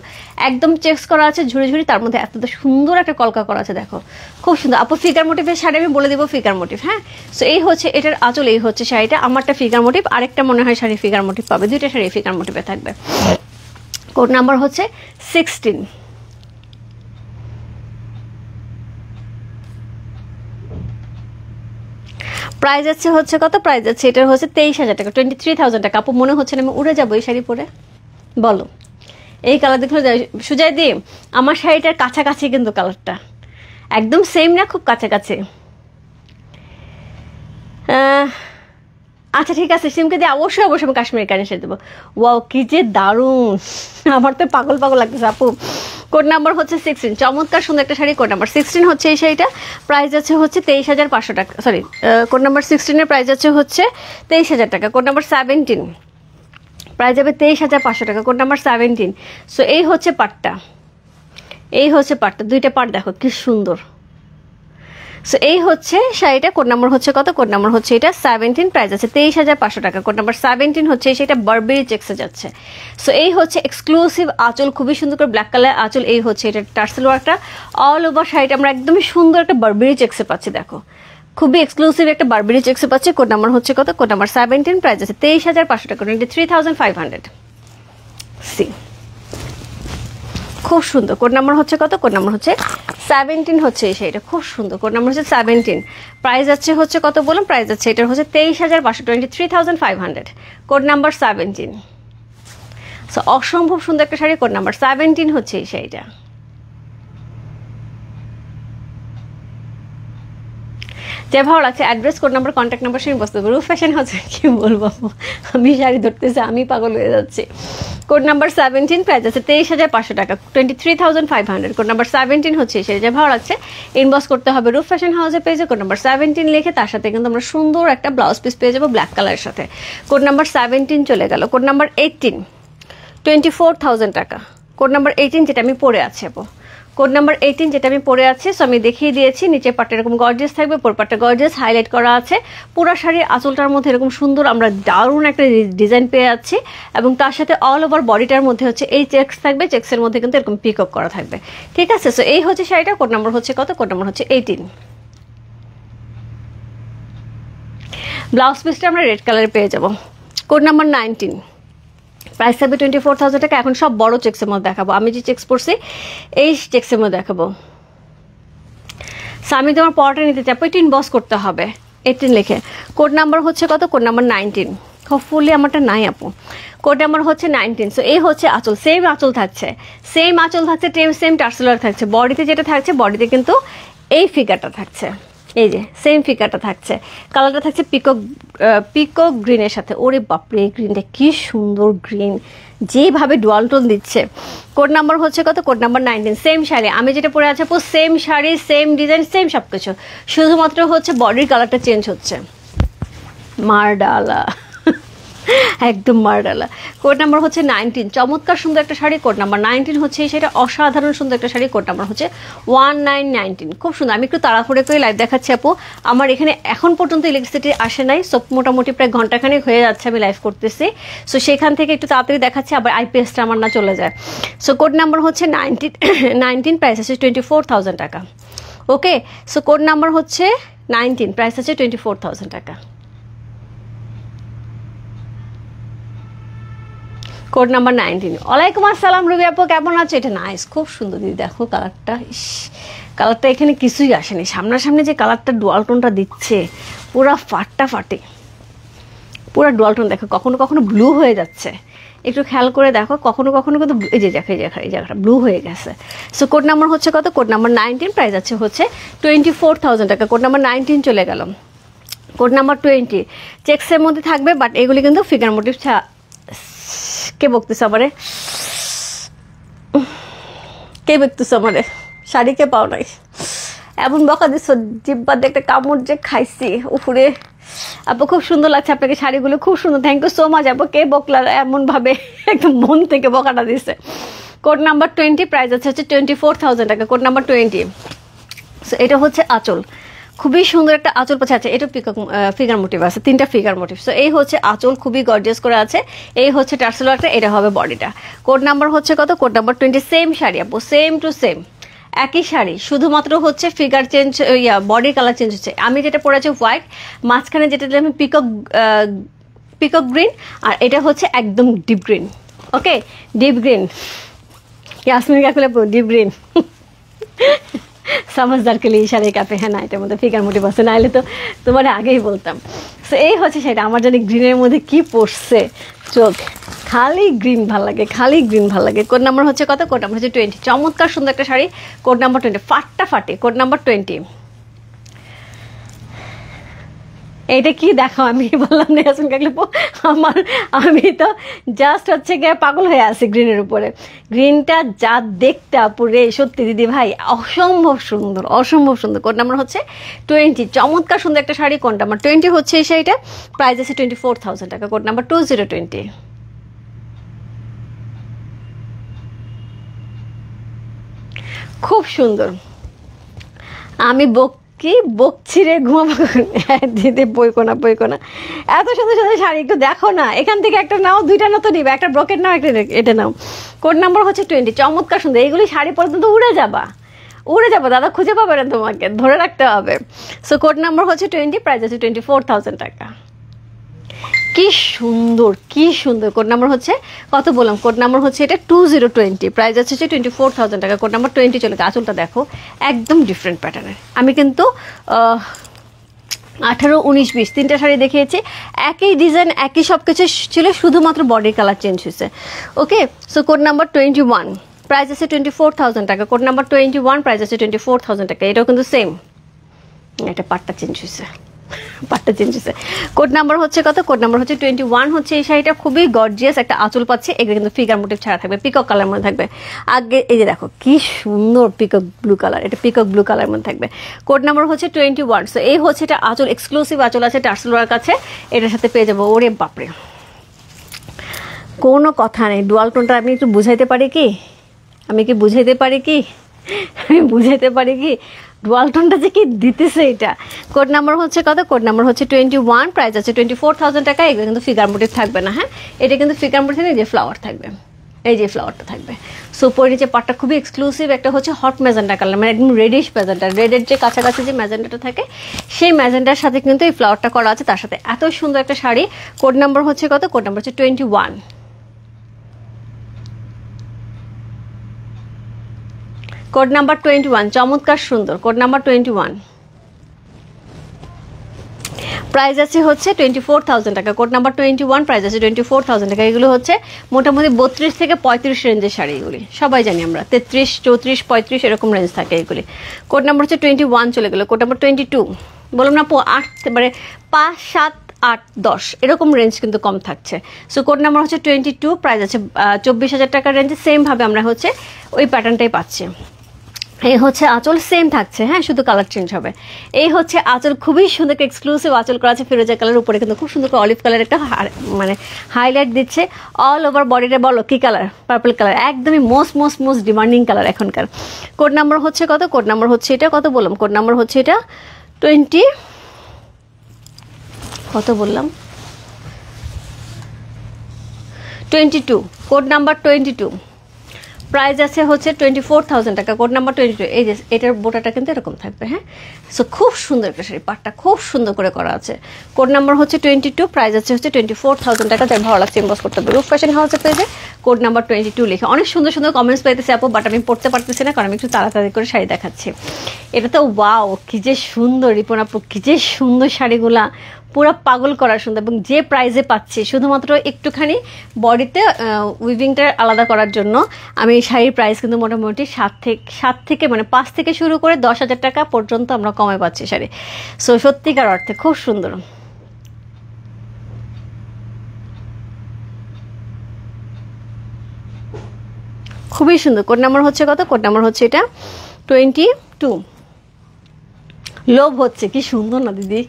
A: একদম চেক্স করা আছে ঝুড়ি ঝুড়ি, তার মধ্যে এত সুন্দর একটা কলকা করা আছে, দেখো খুব সুন্দর। আপু ফিগার মোটিভের শাড়ি আমি বলে দিব, ফিগার মোটিভ, হ্যাঁ। সো এই হচ্ছে এটার আঁচল, এই হচ্ছে শাড়িটা, আমারটা ফিগার মোটিভ, আরেকটা মনে হয় শাড়ি ফিগার মোটিভ পাবে, দুইটা শাড়ি ফিগার মোটিভে থাকবে। কোড নাম্বার হচ্ছে 16। প্রাইস আছে হচ্ছে কত? প্রাইস আছে এটার হচ্ছে 23,000 টাকা, 23,000 টাকা। আপু মনে হচ্ছে না আমি উড়ে যাবো এই শাড়ি পরে? বলো, এই কালার দেখলে সুজাই দি আমার শাড়িটার কাছাকাছি কিন্তু কালারটা একদম সেম না, খুব কাছাকাছি। আচ্ছা ঠিক আছে, সিমকে দিয়ে অবশ্যই অবশ্যই আমি কাশ্মীরি কানে সেরে দেবো। ওয়াও কি যে দারুণ, আমার তো পাগল পাগল লাগতেছে আপু। কোড নাম্বার হচ্ছে 16, চমৎকার সুন্দর একটা শাড়ি। কোড নাম্বার 16 হচ্ছে এই শাড়িটা, প্রাইস আছে হচ্ছে 23,500 টাকা। সরি, কোড নাম্বার 16-এর প্রাইস আছে হচ্ছে 23,000 টাকা। কোড নাম্বার 17 প্রাইস যাবে 23,500 টাকা। Code number 17। সো এই হচ্ছে পাটটা, এই হচ্ছে পাটটা, দুইটা পাট দেখো কি সুন্দর। সো এই হচ্ছে শাড়িটা। কোড নাম্বার হচ্ছে কত? কোড নাম্বার হচ্ছে এটা 17, প্রাইস আছে 23,500 টাকা। কোড নাম্বার 17 হচ্ছে সেটা বারবেরি চেক্সে যাচ্ছে। সো এই হচ্ছে এক্সক্লুসিভ আঁচল, খুবই সুন্দর করে ব্ল্যাক কালার আঁচল। এই হচ্ছে এটা টার্সেল ওয়ার্কটা, অল ওভার শাড়িটা আমরা একদমই সুন্দর একটা বারবেরি চেক্সে পাচ্ছি। দেখো খুবই এক্সক্লুসিভ একটা বারবেরি চেক্সে পাচ্ছি। কোড নাম্বার হচ্ছে কত? কোড নাম্বার 17, প্রাইস আছে 23,500 টাকা, 23,500। সি খুব সুন্দর। কোড নাম্বার হচ্ছে কত? কোড নাম্বার হচ্ছে 17 হচ্ছে এই শাড়িটা, খুব সুন্দর। কোড নাম্বার হচ্ছে 17, প্রাইস আছে হচ্ছে কত বললাম? প্রাইস আছে এটার হচ্ছে 23,500, 23,500। Code number 17। সো অসম্ভব সুন্দর একটা শাড়ি। কোড নাম্বার 17 হচ্ছে এই শাড়িটা। যে ভালো লাগছে address, code number, contact number সঙ্গে বসতে পারবো। ফ্যাশন হাউসে কি বলবো, আমি শাড়ি ধরতেছি আমি পাগল হয়ে যাচ্ছি। কোড নাম্বার 17, প্রাইস আছে 23,500 টাকা, 23,500। কোড নাম্বার 17 হচ্ছে সেই যে ভালো লাগছে ইনবক্স করতে হবে রূপ ফ্যাশন হাউসের পেজে। কোড নাম্বার 17 লিখে তার সাথে কিন্তু আমরা সুন্দর একটা ব্লাউজ পিস পেয়ে যাবো ব্ল্যাক কালারের সাথে। কোড নাম্বার 17 চলে গেল। কোড নাম্বার 18, 24,000 টাকা। কোড নাম্বার 18 যেটা আমি পরে আছি আপু, কোড নাম্বার 18 যেটা আমি পরে আছি। সো আমি দেখিয়ে দিয়েছি, নিচে পাটটা এরকম গর্জিয়াস থাকবে, পর পাটটা গর্জিয়াস হাইলাইট করা আছে। পুরো শাড়ির আঁচলটার মধ্যে এরকম সুন্দর আমরা দারুণ একটা ডিজাইন পেয়ে যাচ্ছি, এবং তার সাথে অল ওভার বডিটার মধ্যে হচ্ছে এই চেক্স থাকবে, চেক্সের মধ্যে কিন্তু এরকম পিকআপ করা থাকবে। ঠিক আছে, সো এই হচ্ছে শাড়িটা। কোড নাম্বার হচ্ছে কত? কোড নাম্বার হচ্ছে 18। ব্লাউজ পিসটা আমরা রেড কালারে পেয়ে যাব। কোড নাম্বার 19, প্রাইস থাকবে 24,000 টাকা। এখন সব বড় চেক্সের মধ্যে দেখাবো, আমি যে চেক্স পরছি এই চেক্সের মধ্যে দেখাবো। সো আমি তোমার পরটা নিতে চাই, একটু ইনবক্স করতে হবে 18 লিখে। কোড নাম্বার হচ্ছে কত? Code number 19। হোপফুলি আমারটা নাই আপু। কোড নাম্বার হচ্ছে 19। সো এই হচ্ছে আঁচল, সেম আঁচল থাকছে, সেম আঁচল থাকছে, সেম টার্সেলার থাকছে। বডিতে যেটা থাকছে, বডিতে কিন্তু এই ফিগারটা থাকছে, এই যে সেম ফিগারটা থাকছে। কালারটা থাকছে পিকক গ্রিনের সাথে। ওরে বাপরে, এই গ্রিনটা কি সুন্দর গ্রিন, যেভাবে ডুয়াল টোন দিচ্ছে। কোড নাম্বার হচ্ছে কত? Code number 19। সেম শাড়ি, আমি যেটা পরে আছি আপু, same sari, same design, same সব কিছু, শুধুমাত্র হচ্ছে বডির কালারটা চেঞ্জ হচ্ছে। মারডালা, একদম মারডালা। কোড নাম্বার হচ্ছে 19, চমৎকার সুন্দর একটা শাড়ি। কোড নাম্বার 19 হচ্ছে সেটা, অসাধারণ সুন্দর একটা শাড়ি। কোড নাম্বার হচ্ছে 1919, খুব সুন্দর। আমি একটু তাড়াহুড়ো করে লাইভ দেখাচ্ছি আপু, আমার এখানে এখন পর্যন্ত ইলেকট্রিসিটি আসে নাই। সো মোটামুটি প্রায় ঘন্টাখানেক হয়ে যাচ্ছে আমি লাইভ করতেছি। সো সেখান থেকে একটু তাড়াতাড়ি দেখাচ্ছি, আবার আইপিএসটা আমার না চলে যায়। সো কোড নাম্বার হচ্ছে 19, প্রাইস আছে 24,000 টাকা। ওকে, সো কোড নাম্বার হচ্ছে 19, প্রাইস আছে 24,000 টাকা। Code number 19। ওয়ালাইকুম আসসালাম রুবি আপু, কেমন আছো? এটা নাইস, খুব সুন্দর দিদি। দেখো কালারটা, কালারটা এখানে কিছুই আসেনি, সামনাসামনি যে কালারটা ডুয়াল টোনটা দিচ্ছে পুরা ফাটে, পুরা ডুয়াল টোন। দেখো কখনো কখনো ব্লু হয়ে যাচ্ছে, একটু খেয়াল করে দেখো, কখনো কখনো কিন্তু এই যে দেখো এই জায়গাটা ব্লু হয়ে গেছে। সো কোড নাম্বার হচ্ছে কত? কোড নাম্বার 19, প্রাইস আছে হচ্ছে 24,000 টাকা। কোড নাম্বার 19 চলে গেল। কোড নাম্বার 20, চেক্সের মধ্যে থাকবে, বাট এগুলি কিন্তু ফিগার মোটিভ। কে বকতেছে আমারে, কে বকতেছে আমারে? শাড়ি কে পাও নাই, এমন বকা দিচ্ছ, জিব্বার দিয়ে একটা কামড় যে খাইছি উপরে। আপু খুব সুন্দর লাগছে আপনাকে শাড়িগুলো, খুব সুন্দর, থ্যাংক ইউ সো মাচ আপু। কে বকলার এমন ভাবে, একদম মন থেকে বকাটা দিচ্ছে। কোড নাম্বার 20, প্রাইস আছে হচ্ছে 24,000 টাকা। Code number 20। সো এটা হচ্ছে আঁচল, খুবই সুন্দর একটা আঁচল পাচ্ছে। আচ্ছা, এটা ফিগার মোটিভ আছে, 3টা ফিগার মোটিভ। সো এই হচ্ছে আঁচল, খুবই গর্জিয়াস করে আছে। এই হচ্ছে টার্সেল ওয়ার্কটা, এটা হবে বডিটা। কোড নাম্বার হচ্ছে কত? Code number 20। সেম শাড়ি আপু, সেম টু সেম, একই শাড়ি, শুধুমাত্র হচ্ছে ফিগার চেঞ্জ, বডির কালার চেঞ্জ হচ্ছে। আমি যেটা পরে আছি হোয়াইট, মাঝখানে যেটা দিলাম পিকক গ্রিন, আর এটা হচ্ছে একদম deep green. Okay, deep green, Yasmin কাকুলে ডিপ গ্রিন। समझदार के लिए इशारे काफे है ना, এটার মধ্যে ফিগার মোটিভ আছে, নাইলে তো তোমার আগেই বলতাম। সো এই হচ্ছে সেটা, আমার জানি গ্রিনের মধ্যে কি পড়ছে, চোখ খালি গ্রিন ভাল লাগে, খালি গ্রিন ভাল লাগে। কোড নাম্বার হচ্ছে কত? কোড নাম্বার হচ্ছে 20। চমৎকার সুন্দর একটা শাড়ি, কোড নাম্বার 20, ফাটে কোড নাম্বার 20। এইটা কি দেখো, আমি বললাম না ইয়াসমিন কাকলি আমি তো জাস্ট হচ্ছে গিয়ে পাগল হয়ে আছি গ্রিনের উপরে। গ্রিনটা যা দেখতে আপুরে, সত্যি দিদি ভাই অসম্ভব সুন্দর, অসম্ভব সুন্দর। কোড নাম্বার হচ্ছে 20। চমৎকার সুন্দর একটা শাড়ি, কোড নাম্বার 20 হচ্ছে এই শাড়িটা, প্রাইস আছে 24,000 টাকা, কোড নাম্বার 2020। খুব সুন্দর। আমি বকছি রে, ঘুমাবো দিদি, বইকো না এত সুন্দর সুন্দর শাড়ি একটু দেখো না। এখান থেকে একটা নাও, দুইটা না তো নিবে, একটা ব্রোকেট নাও, একটা এটা নাও। কোড নাম্বার হচ্ছে 20। চমৎকার সুন্দর, এইগুলি শাড়ি পর্যন্ত উড়ে যাবা দাদা, খুঁজে পাবে না, তোমাকে ধরে রাখতে হবে। সো কোড নাম্বার হচ্ছে 20, প্রাইস আছে 24,000 টাকা। কি সুন্দর। কোড নাম্বার হচ্ছে কত বললাম? কোড নাম্বার হচ্ছে এটা 2020, প্রাইস আছে 24,000 টাকা, কোড নাম্বার 20 চলে গেছে। আঁচলটা দেখো একদম ডিফারেন্ট প্যাটার্নের। আমি কিন্তু 18, 19, 20 তিনটা শাড়ি দেখিয়েছি, একই ডিজাইন একই সব কিছু ছিল, শুধুমাত্র বডির কালার চেঞ্জ হয়েছে। ওকে, সো কোড নাম্বার 21, প্রাইস আছে 24,000 টাকা, কোড নাম্বার 21, প্রাইস আছে 24,000 টাকা। এটাও কিন্তু সেম, এটা পাটটা চেঞ্জ হয়েছে। কোড নাম্বার হচ্ছে কত? কোড নাম্বার হচ্ছে 21 হচ্ছে এই শাড়িটা, খুবই গর্জিয়াস একটা আঁচল পাচ্ছে। এগুলো কিন্তু ফিগার মোটিভ ছাড়া থাকবে, পিকক কালার মধ্যে থাকবে। আগে এই যে দেখো কি সুন্দর পিকক ব্লু কালার, এটা পিকক ব্লু কালার মধ্যে থাকবে। কোড নাম্বার হচ্ছে 21। সো এই হচ্ছে এটা আঁচল, এক্সক্লুসিভ আঁচল আছে টার্সেলোর কাছে, এটার সাথে পেয়ে যাবো। ওরে বাপরে, কোনো কথা নেই। ডুয়াল টোনটা আমি একটু বুঝাইতে পারি কি ডুয়াল টোনটা যে কি দিতেছে এটা। কোড নাম্বার হচ্ছে কত? কোড নাম্বার হচ্ছে 21, প্রাইস আছে 24,000 টাকা। এগুলো কিন্তু ফিগার মোটিভ থাকবে না, হ্যাঁ, এটা কিন্তু ফিগার মোটিভ, এই যে ফ্লাওয়ার থাকবে, এই যে ফ্লাওয়ারটা থাকবে। সো পরে নিচে পাটটা খুবই এক্সক্লুসিভ, একটা হচ্ছে হট ম্যাজেন্টা কালার, মানে একদম রেডিশ ম্যাজেন্টা, রেডের যে কাছাকাছি যে ম্যাজেন্টাটা থাকে, সেই ম্যাজেন্টার সাথে কিন্তু এই ফ্লাওয়ারটা করা আছে, তার সাথে এত সুন্দর একটা শাড়ি। কোড নাম্বার হচ্ছে কত? কোড নাম্বার হচ্ছে 21। কোড নাম্বার 21, চমৎকার সুন্দর। কোড নাম্বার 21, প্রাইস আছে হচ্ছে 24,000 টাকা, কোড নাম্বার 21, প্রাইস আছে 24,000 টাকা। এগুলো হচ্ছে মোটামুটি 32 থেকে 35 রেঞ্জের শাড়ি, এগুলি সবাই জানি আমরা, 33, 34, 35 এরকম রেঞ্জ থাকে এগুলি। কোড নাম্বার হচ্ছে 21 চলে গেলো। কোড নাম্বার 22, বললাম না 8 মানে 5, 7, 8, 10 এরকম রেঞ্জ কিন্তু কম থাকছে। সো কোড নাম্বার হচ্ছে 22, প্রাইস আছে 24,000 টাকার রেঞ্জে। সেমভাবে আমরা হচ্ছে ওই প্যাটার্নটাই পাচ্ছি। এই হচ্ছে আঁচল, সেম থাকছে, হ্যাঁ, শুধু কালার চেঞ্জ হবে। এই হচ্ছে আঁচল, খুবই সুন্দর এক্সক্লুসিভ আঁচল করা আছে ফিরোজা কালার উপরে, কিন্তু খুব সুন্দর অলিভ কালার একটা মানে হাইলাইট দিচ্ছে অল ওভার বডিটা। বলো কি কালার? পার্পল কালার, একদমই মোস্ট ডিমান্ডিং কালার এখনকার। কোড নাম্বার হচ্ছে কত? কোড নাম্বার হচ্ছে এটা কত বললাম? কোড নাম্বার হচ্ছে এটা 20, কত বললাম? 22, কোড নাম্বার 22, প্রাইস আছে হচ্ছে 24,000 টাকা, কোড নাম্বার 22। এই যে এটার বোটাটা কিন্তু এরকম থাকবে, হ্যাঁ। সো খুব সুন্দর একটা শাড়ি, পাটটা খুব সুন্দর করে করা আছে। কোড নাম্বার হচ্ছে 22, প্রাইস আছে হচ্ছে 24,000 টাকা। যার ভালো লাগছে ইনবক্স করতে হবে রূপ ফ্যাশন হাউসের পেজে, কোড নাম্বার 22 লিখে। অনেক সুন্দর কমেন্টস পাইতেছে আপু, বাট আমি পড়তে পারতেছি না, কারণ আমি একটু তাড়াতাড়ি করে শাড়ি দেখাচ্ছি। এটা তো ওয়াও, কি যে সুন্দর রিপন আপু, কি যে সুন্দর শাড়িগুলা, পুরো পাগল করার সুন্দর। এবং যে প্রাইজে পাচ্ছি, শুধুমাত্র একটুখানি বডিতে উইভিংটা আলাদা করার জন্য আমি শাড়ির প্রাইস কিন্তু মোটামুটি 7 থেকে মানে 5 থেকে শুরু করে 10,000 টাকা পর্যন্ত আমরা কমে পাচ্ছি শাড়ি। সো সত্যিকার অর্থে খুব সুন্দর, খুবই সুন্দর। কোড নাম্বার হচ্ছে কত? কোড নাম্বার হচ্ছে এটা 22। লোভ হচ্ছে, কি সুন্দর না দিদি,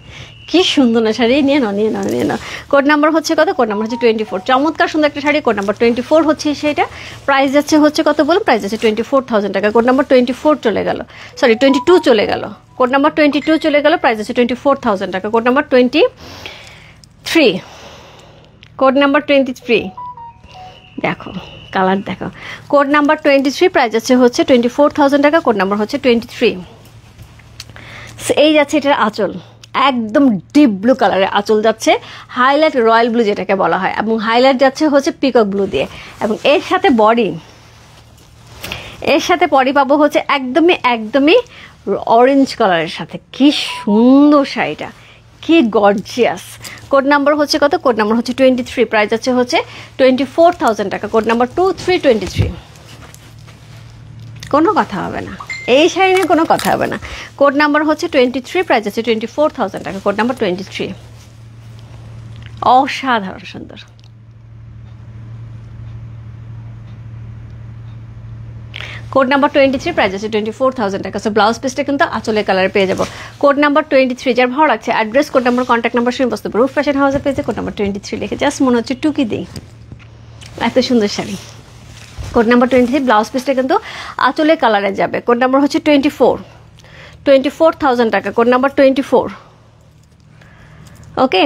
A: কি সুন্দর না শাড়ি, নিয়ে নাও। কোড নাম্বার হচ্ছে কত? কোড নাম্বার হচ্ছে 24, চমৎকার সুন্দর একটা শাড়ি। কোড নাম্বার 24 হচ্ছে সেটা, প্রাইস যাচ্ছে হচ্ছে কত বলুন? প্রাইস আছে 24,000 টাকা। কোড নাম্বার 24 চলে গেল, সরি 22 চলে গেল। কোড নাম্বার 22 চলে গেল, প্রাইস আছে 24,000 টাকা। কোড নাম্বার 23, কোড নাম্বার 23, দেখো কালার দেখো। কোড নাম্বার 23, প্রাইস আছে হচ্ছে 24,000 টাকা। কোড নাম্বার হচ্ছে 23। এই যাচ্ছে এটার আঁচল, একদম ডিপ ব্লু কালারের আঁচল যাচ্ছে, হাইলাইট রয়্যাল ব্লু যেটাকে বলা হয়, এবং হাইলাইট যাচ্ছে হচ্ছে পিকক ব্লু দিয়ে, এবং এর সাথে বডি পাবো হচ্ছে একদমই অরেঞ্জ কালারের সাথে। কি সুন্দর শাড়িটা, কি গর্জিয়াস। কোড নাম্বার হচ্ছে কত? কোড নাম্বার হচ্ছে 23, প্রাইস আছে হচ্ছে 24,000 টাকা। কোড নাম্বার 2323, কোনো কথা হবে না, এই শাড়ি নিয়ে কোনো কথা হবে না। কোড নাম্বার হচ্ছে 23, প্রাইস আছে 24,000 টাকা। কোড নাম্বার 23, অসাধারণ সুন্দর। কোড নাম্বার 23, প্রাইস আছে 24,000 টাকা। সো ব্লাউজ পিসটা কিন্তু আঁচলের কালারে পেয়ে যাবো। কোড নাম্বার 23, যার ভালো লাগছে address, code number, contact number শুনে বসতে পারো। রূপ ফ্যাশন হাউসের পেজে কোড নাম্বার 23 লিখে জাস্ট মনে হচ্ছে টুকি দিই, এত সুন্দর শাড়ি। কোড নাম্বার 23, ব্লাউজ পিসটা কিন্তু আঁচলের কালারে যাবে। কোড নাম্বার হচ্ছে 24,000 টাকা। কোড নাম্বার 24, ওকে।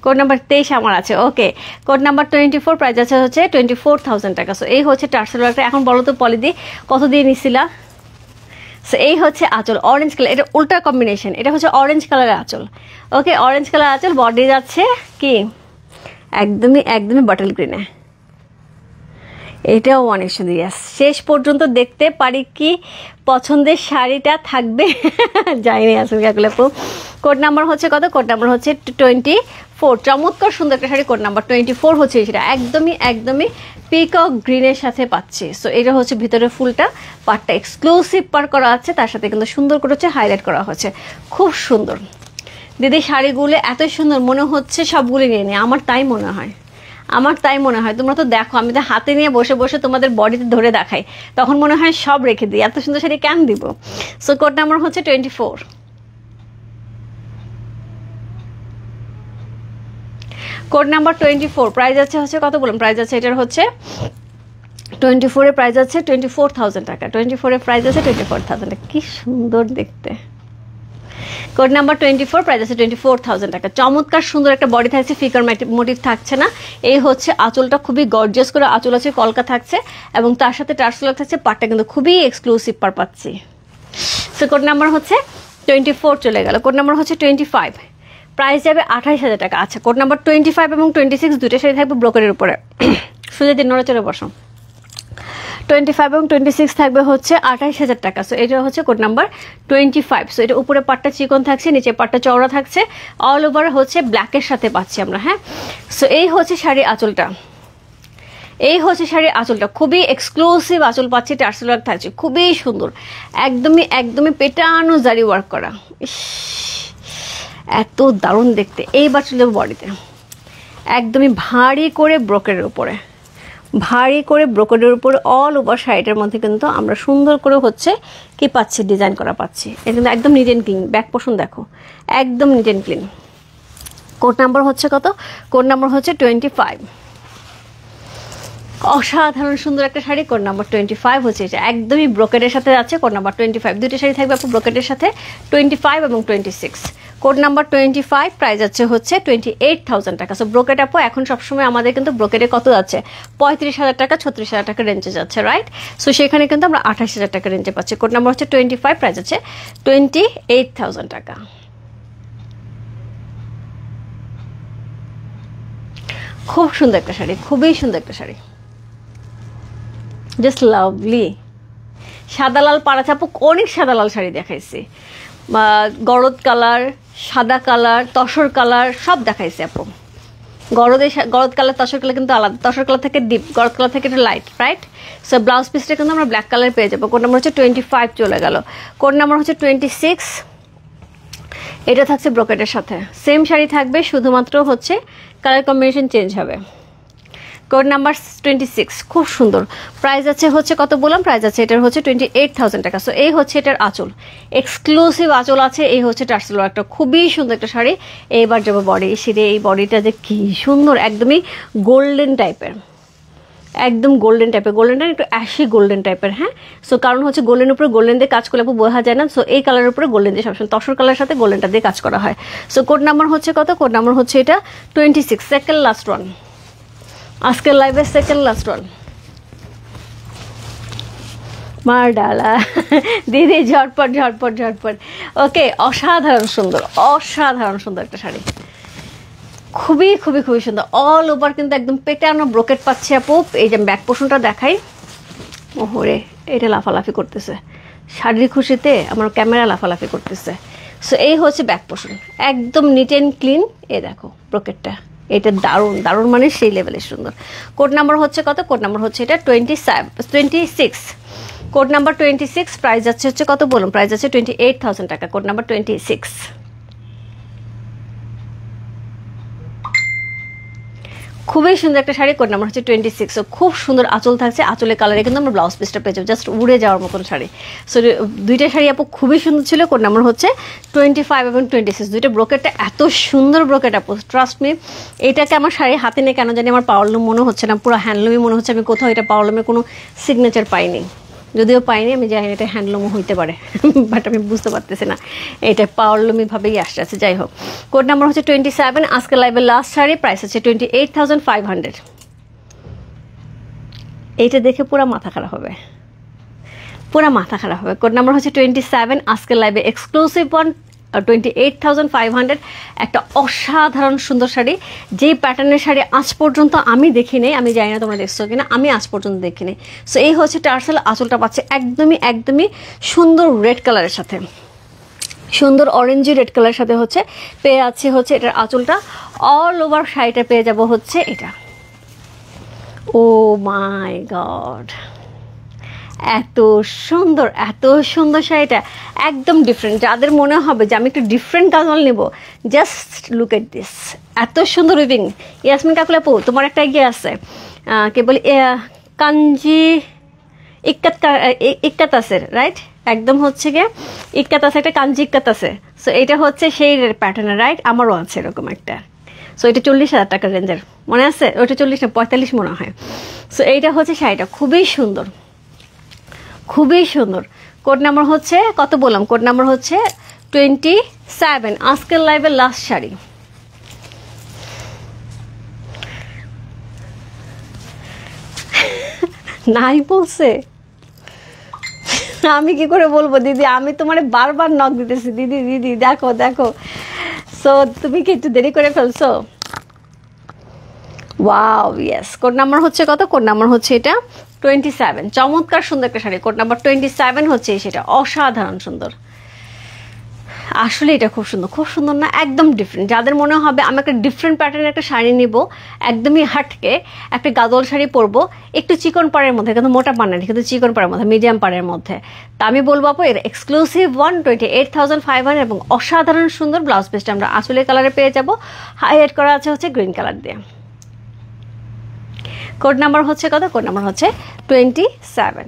A: কোড নাম্বার 23 আমার আছে, ওকে। কোড নাম্বার 24, প্রাইস আছে হচ্ছে 24,000 টাকা। সো এই হচ্ছে টার্সেল ওয়ার্কটা। এখন বলো তো পলিদি কত দিয়ে নিছিলা? সো এই হচ্ছে আঁচল, অরেঞ্জ কালার, এটা উল্টা কম্বিনেশন, এটা হচ্ছে অরেঞ্জ কালারের আঁচল, ওকে। অরেঞ্জ কালার আঁচল, বডি যাচ্ছে কি একদমই বটল গ্রিনে। এটাও অনেক সুন্দর। শেষ পর্যন্ত দেখতে পারি কি পছন্দের শাড়িটা থাকবে যাইনি আসলে কাকুলে আপু। কোড নাম্বার হচ্ছে কত? কোড নাম্বার হচ্ছে 24, চমৎকার সুন্দর একটা শাড়ি। কোড নাম্বার 24 হচ্ছে সেটা একদমই পিকক গ্রিনের সাথে পাচ্ছি। সো এটা হচ্ছে ভিতরে ফুলটা, পাটটা এক্সক্লুসিভ পার করা আছে, তার সাথে কিন্তু সুন্দর করে হচ্ছে হাইলাইট করা হচ্ছে, খুব সুন্দর। দিদি শাড়িগুলো এত সুন্দর, মনে হচ্ছে সবগুলি নিয়ে নিই, আমার তাই মনে হয়। তোমরা তো দেখো, আমি তো হাতে নিয়ে বসে বসে তোমাদের বডিতে ধরে দেখাই, তখন মনে হয় সব রেখে দিই, এত সুন্দর শাড়ি কেন দিব। সো কোড নাম্বার হচ্ছে 24। কোড নাম্বার 24, প্রাইস আছে হচ্ছে কত বলুন? প্রাইস আছে এটার হচ্ছে 24 এর প্রাইস আছে 24,000 টাকা। 24 এর প্রাইস আছে 24,000 টাকা, কি সুন্দর দেখতে। কোড নাম্বার 24, প্রাইস আছে 24,000 টাকা। চমৎকার সুন্দর একটা বডি থাকছে, ফিগার মোটিভ থাকছে না। এই হচ্ছে আঁচলটা, খুবই গর্জিয়াস করে আঁচল আছে, কলকা থাকছে এবং তার সাথে টার্সেল থাকছে, পাটটা কিন্তু খুবই এক্সক্লুসিভ পার পাচ্ছি। সো কোড নাম্বার হচ্ছে 24 চলে গেল। কোড নাম্বার হচ্ছে 25, প্রাইস যাবে 28,000 টাকা। আচ্ছা, কোড নাম্বার 25 এবং 26 দুটো শাড়ি থাকবে ব্রোকারের উপরে। সোজা দিন নড়াচড়ে বসো। 25 এবং 26 থাকবে হচ্ছে 28,000 টাকা। সো এটা হচ্ছে কোড নাম্বার 25। সো এটা উপরে পাটটা চিকন থাকছে, নিচে পাটটা চওড়া থাকছে, অল ওভার হচ্ছে ব্ল্যাকের সাথে পাচ্ছি আমরা, হ্যাঁ। সো এই হচ্ছে শাড়ির আঁচলটা, খুবই এক্সক্লুসিভ আঁচল পাচ্ছি, টার্সেল ওয়ার্ক থাকছে, খুবই সুন্দর, একদমই পেটানো জারি ওয়ার্ক করা, এত দারুণ দেখতে। এইবার চলে যাবো বডিতে, একদমই ভারী করে ব্রোকেটের উপরে অল ওভার শাড়িটার মধ্যে কিন্তু আমরা সুন্দর করে হচ্ছে কি পাচ্ছি, ডিজাইন করা পাচ্ছি। এটা কিন্তু একদম neat and clean, back portion দেখো একদম neat and clean. Code number হচ্ছে কত? কোড নাম্বার হচ্ছে 25। অসাধারণ সুন্দর একটা শাড়ি। কোড নাম্বার 25 হচ্ছে এটা, একদমই ব্রোকেটের সাথে যাচ্ছে। কোড নাম্বার 25, দুইটা শাড়ি থাকবে আপু ব্রোকেটের সাথে, 25 এবং 26। কোড নাম্বার 25, প্রাইস আছে হচ্ছে 28,000 টাকা। সো ব্রোকেট আপু এখন সবসময় আমাদের কিন্তু ব্রোকেটে কত যাচ্ছে? 35,000 টাকা, 36,000 টাকা রেঞ্জে যাচ্ছে, রাইট। সো সেখানে কিন্তু আমরা 28,000 টাকা রেঞ্জে পাচ্ছি। কোড নাম্বার হচ্ছে 25, প্রাইস আছে 28,000 টাকা। খুব সুন্দর একটা শাড়ি, খুবই সুন্দর একটা শাড়ি, জাস্ট লাভলি। সাদা লাল পাড়া চাপক, অনেক সাদা লাল শাড়ি দেখাইছি, গরদ কালার, সাদা কালার, তসর কালার সব দেখাইছি আপু। গরদ কালার, তসর কালার কিন্তু আলাদা, তসর কালার থেকে ডিপ, গরদ কালার থেকে একটু লাইট, রাইট। সো ব্লাউজ পিসটা কিন্তু আমরা ব্ল্যাক কালার পেয়ে যাবো। কোড নাম্বার হচ্ছে 25 চলে গেল। কোড নাম্বার হচ্ছে 26, এটা থাকছে ব্রোকেটের সাথে, সেম শাড়ি থাকবে, শুধুমাত্র হচ্ছে কালার কম্বিনেশন চেঞ্জ হবে। কোড নাম্বার 26, খুব সুন্দর। প্রাইস আছে হচ্ছে কত বললাম? প্রাইস আছে এটার হচ্ছে 28,000 টাকা। সো এই হচ্ছে এটার আঁচল, এক্সক্লুসিভ আঁচল আছে। এই হচ্ছে টার্সেল ওয়ার্কটা, খুবই সুন্দর একটা শাড়ি। এইবার যাবো বডি। এই বডিটা যে কি সুন্দর, একদমই গোল্ডেন টাইপের, একদম গোল্ডেন টাইপের, গোল্ডেনটা একটু অ্যাশি গোল্ডেন টাইপের, হ্যাঁ। সো কারণ হচ্ছে গোল্ডেন উপরে গোল্ডেন দিয়ে কাজ করলে বোঝা যায় না। সো এই কালারের উপরে গোল্ডেন দিয়ে সবসময় তসর কালারের সাথে গোল্ডেনটা দিয়ে কাজ করা হয়। সো কোড নাম্বার হচ্ছে কত? কোড নাম্বার হচ্ছে এটা 26, সেকেন্ড লাস্ট ওয়ান, আজকের লাইভের সেকেন্ড লাস্ট ওয়ান। মার ডালা দিদি, ঝটপট। ওকে, অসাধারণ সুন্দর একটা শাড়ি, খুবই সুন্দর। অল ওভার কিন্তু একদম পেটানো ব্রোকেট পাচ্ছি আপু। এই যে ব্যাক পোর্শনটা দেখাই, ওহরে এটা লাফালাফি করতেছে শাড়ির খুশিতে, আমার ক্যামেরা লাফালাফি করতেছে। সো এই হচ্ছে ব্যাক পোর্শন, একদম নিট অ্যান্ড ক্লিন। এই দেখো ব্রোকেটটা, এটা দারুণ দারুণ মানে সেই লেভেলের সুন্দর। কোড নাম্বার হচ্ছে কত? কোড নাম্বার হচ্ছে এটা 26। কোড নাম্বার 26, প্রাইস যাচ্ছে হচ্ছে কত বলুন? প্রাইস যাচ্ছে 28,000 টাকা। Code number 26। খুবই সুন্দর একটা শাড়ি, কোড নাম্বার হচ্ছে 26। সো খুব সুন্দর আঁচল থাকছে, আঁচলের কালারে কিন্তু আমরা ব্লাউজ পিসটা পেয়ে যাবো, জাস্ট উড়ে যাওয়ার মতন শাড়ি। সো দুইটা শাড়ি আপু খুবই সুন্দর ছিল। কোড নাম্বার হচ্ছে 25 এবং 26। দুইটা ব্রোকেটটা এত সুন্দর ব্রোকেট আপু, ট্রাস্ট মি। এটাকে আমার শাড়ি হাতে নিয়ে কেন জানি আমার পাওয়ারলুম মনে হচ্ছে না, পুরো হ্যান্ডলুমই মনে হচ্ছে। আমি কোথাও এটা পাওয়ারলুমের কোনো সিগনেচার পাইনি, যদিও পাইনি, আমি জানি এটা হ্যান্ডলুমও হইতে পারে, বাট আমি বুঝতে পারতেছি না এটা পাওয়ারলুমি ভাবেই আসতে আছে। যাই হোক, কোড নাম্বার হচ্ছে 27। আজকে লাইভের লাস্ট শাড়ি, প্রাইস হচ্ছে 28,500। এইটা দেখে পুরো মাথা খারাপ হবে, পুরো মাথা খারাপ হবে। কোড নাম্বার হচ্ছে 27। আজকে লাইভে এক্সক্লুসিভ ওয়ান 28,500। একটা অসাধারণ সুন্দর শাড়ি, যেই প্যাটার্নের শাড়ি আজ পর্যন্ত আমি দেখি নেই, আমি জানি না তোমরা দেখছো কিনা, আমি আজ পর্যন্ত দেখিনি। সো এই হচ্ছে টার্সেল, আঁচলটা পাচ্ছে একদমই একদমই সুন্দর রেড কালারের সাথে, সুন্দর অরেঞ্জি রেড কালারের সাথে হচ্ছে পেয়ে আছে হচ্ছে এটার আঁচলটা। অল ওভার শাড়িটা পেয়ে যাব হচ্ছে এটা। ও মাই গড, এত সুন্দর এত সুন্দর শাড়িটা, একদম ডিফারেন্ট। যাদের মনে হবে যে আমি একটু ডিফারেন্ট গাজল নেব, জাস্ট লুক এট দিস, এত সুন্দর উইভিং। ইয়াসমিন কাকুল আপু, তোমার একটা ইয়ে আছে, কে বলি, কাঞ্জি ইক্কাত আছে, রাইট? একদম হচ্ছে গিয়ে ইক্কাত আছে, একটা কাঞ্জি ইক্কাত আছে। সো এটা হচ্ছে সেই প্যাটার্নের, রাইট? আমারও আছে এরকম একটা। সো এটা 40,000 টাকার রেঞ্জের, মনে আছে? ওটা 40 না 45 মনে হয়। সো এইটা হচ্ছে শাড়িটা, খুবই সুন্দর খুবই সুন্দর। কোড নাম্বার হচ্ছে কত বললাম? কোড নাম্বার হচ্ছে 27। আজকের লাইভের লাস্ট শাড়ি। নাই বলছে, আমি কি করে বলবো দিদি? আমি তোমার বারবার নক দিতেছি, দিদি দিদি দেখো দেখো। সো তুমি কি একটু দেরি করে ফেলছো? Wow, yes. কোড নাম্বার হচ্ছে কত? কোড নাম্বার হচ্ছে এটা 27। চমৎকার সুন্দর একটা শাড়ি, কোড নাম্বার 27 হচ্ছে সেটা, অসাধারণ সুন্দর। আসলে এটা খুব সুন্দর, খুব সুন্দর না? একদম ডিফারেন্ট। যাদের মনে হবে আমি একটা ডিফারেন্ট প্যাটার্নের একটা শাড়ি নিব, একদমই হাটকে একটা গাদল শাড়ি পরবো, একটু চিকন পাড়ের মধ্যে, কিন্তু মোটা পাড় না, কিন্তু চিকন পাড়ের মধ্যে, মিডিয়াম পাড়ের মধ্যে, তা আমি বলবো আপু এর এক্সক্লুসিভ ওয়ান 28,500 এবং অসাধারণ সুন্দর ব্লাউজ পিসটা আমরা আসলের কালারে পেয়ে যাবো। হাইলাইট করা আছে হচ্ছে গ্রিন কালার দিয়ে। কোড নাম্বার হচ্ছে কত? কোড নাম্বার হচ্ছে 27।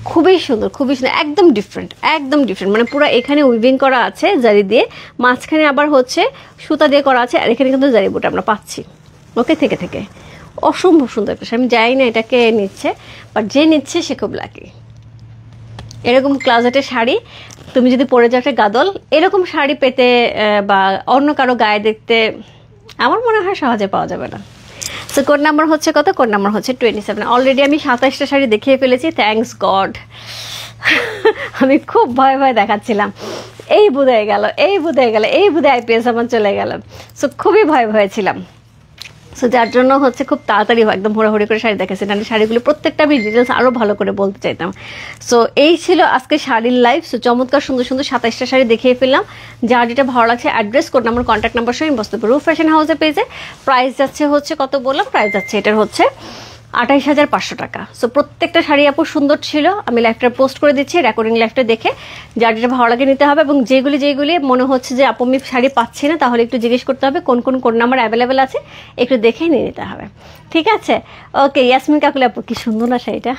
A: খুবই সুন্দর, খুবই সুন্দর, একদম ডিফারেন্ট, একদম ডিফারেন্ট। মানে পুরো এখানে উইভিং করা আছে জারি দিয়ে, মাঝখানে আবার হচ্ছে সুতা দিয়ে করা আছে, আর এখানে কিন্তু জারি বুট আমরা পাচ্ছি ওকে থেকে থেকে। অসম্ভব সুন্দর একটা শাড়ি। আমি জানি না এটাকে নিচ্ছে, বাট যে নিচ্ছে সে খুব লাকি। এরকম ক্লাজেটের শাড়ি তুমি যদি পরে যাও একটা গাদল, এরকম শাড়ি পেতে বা অন্য কারো গায়ে দেখতে আমার মনে হয় সহজে পাওয়া যাবে না। সো কোড নাম্বার হচ্ছে কত? কোড নাম্বার হচ্ছে 27। অলরেডি আমি 27টা শাড়ি দেখিয়ে ফেলেছি, থ্যাঙ্কস গড। আমি খুব ভয় ভয় দেখাচ্ছিলাম, এই বুঝে গেল, এই বুঝে গেল, এই বুঝে আইপিএস আমার চলে গেল। সো খুবই ভয় ভয়ে ছিলাম। সো যার জন্য হচ্ছে খুব তাড়াতাড়ি একদম হুড়াহুড়ি করে শাড়ি দেখাচ্ছি, নাহলে শাড়িগুলো প্রত্যেকটা আমি ডিটেলস আরও ভালো করে বলতে চাইতাম। সো এই ছিল আজকে শাড়ির লাইভ। সো চমৎকার সুন্দর সুন্দর 27টা শাড়ি দেখিয়ে ফেললাম। যার যেটা ভালো লাগছে address, code number, contact number সহ ইনবক্স করতে রূপ ফ্যাশন হাউসের পেজে। প্রাইস যাচ্ছে হচ্ছে কত বললাম? প্রাইস যাচ্ছে এটার হচ্ছে 28,500 টাকা। সো প্রত্যেকটা শাড়ি আপু সুন্দর ছিল। আমি লাইভটা পোস্ট করে দিচ্ছি, রেকর্ডিং লাইভটা দেখে যার যেটা ভালো লাগে নিতে হবে। এবং যেগুলি যেগুলি মনে হচ্ছে যে আপু আমি শাড়ি পাচ্ছি না, তাহলে একটু জিজ্ঞেস করতে হবে কোন কোন কোড নাম্বার অ্যাভেলেবেল আছে, একটু দেখে নিয়ে নিতে হবে। ঠিক আছে? ওকে, ইয়াসমিন কাকুলি আপু কি সুন্দর না শাড়িটা।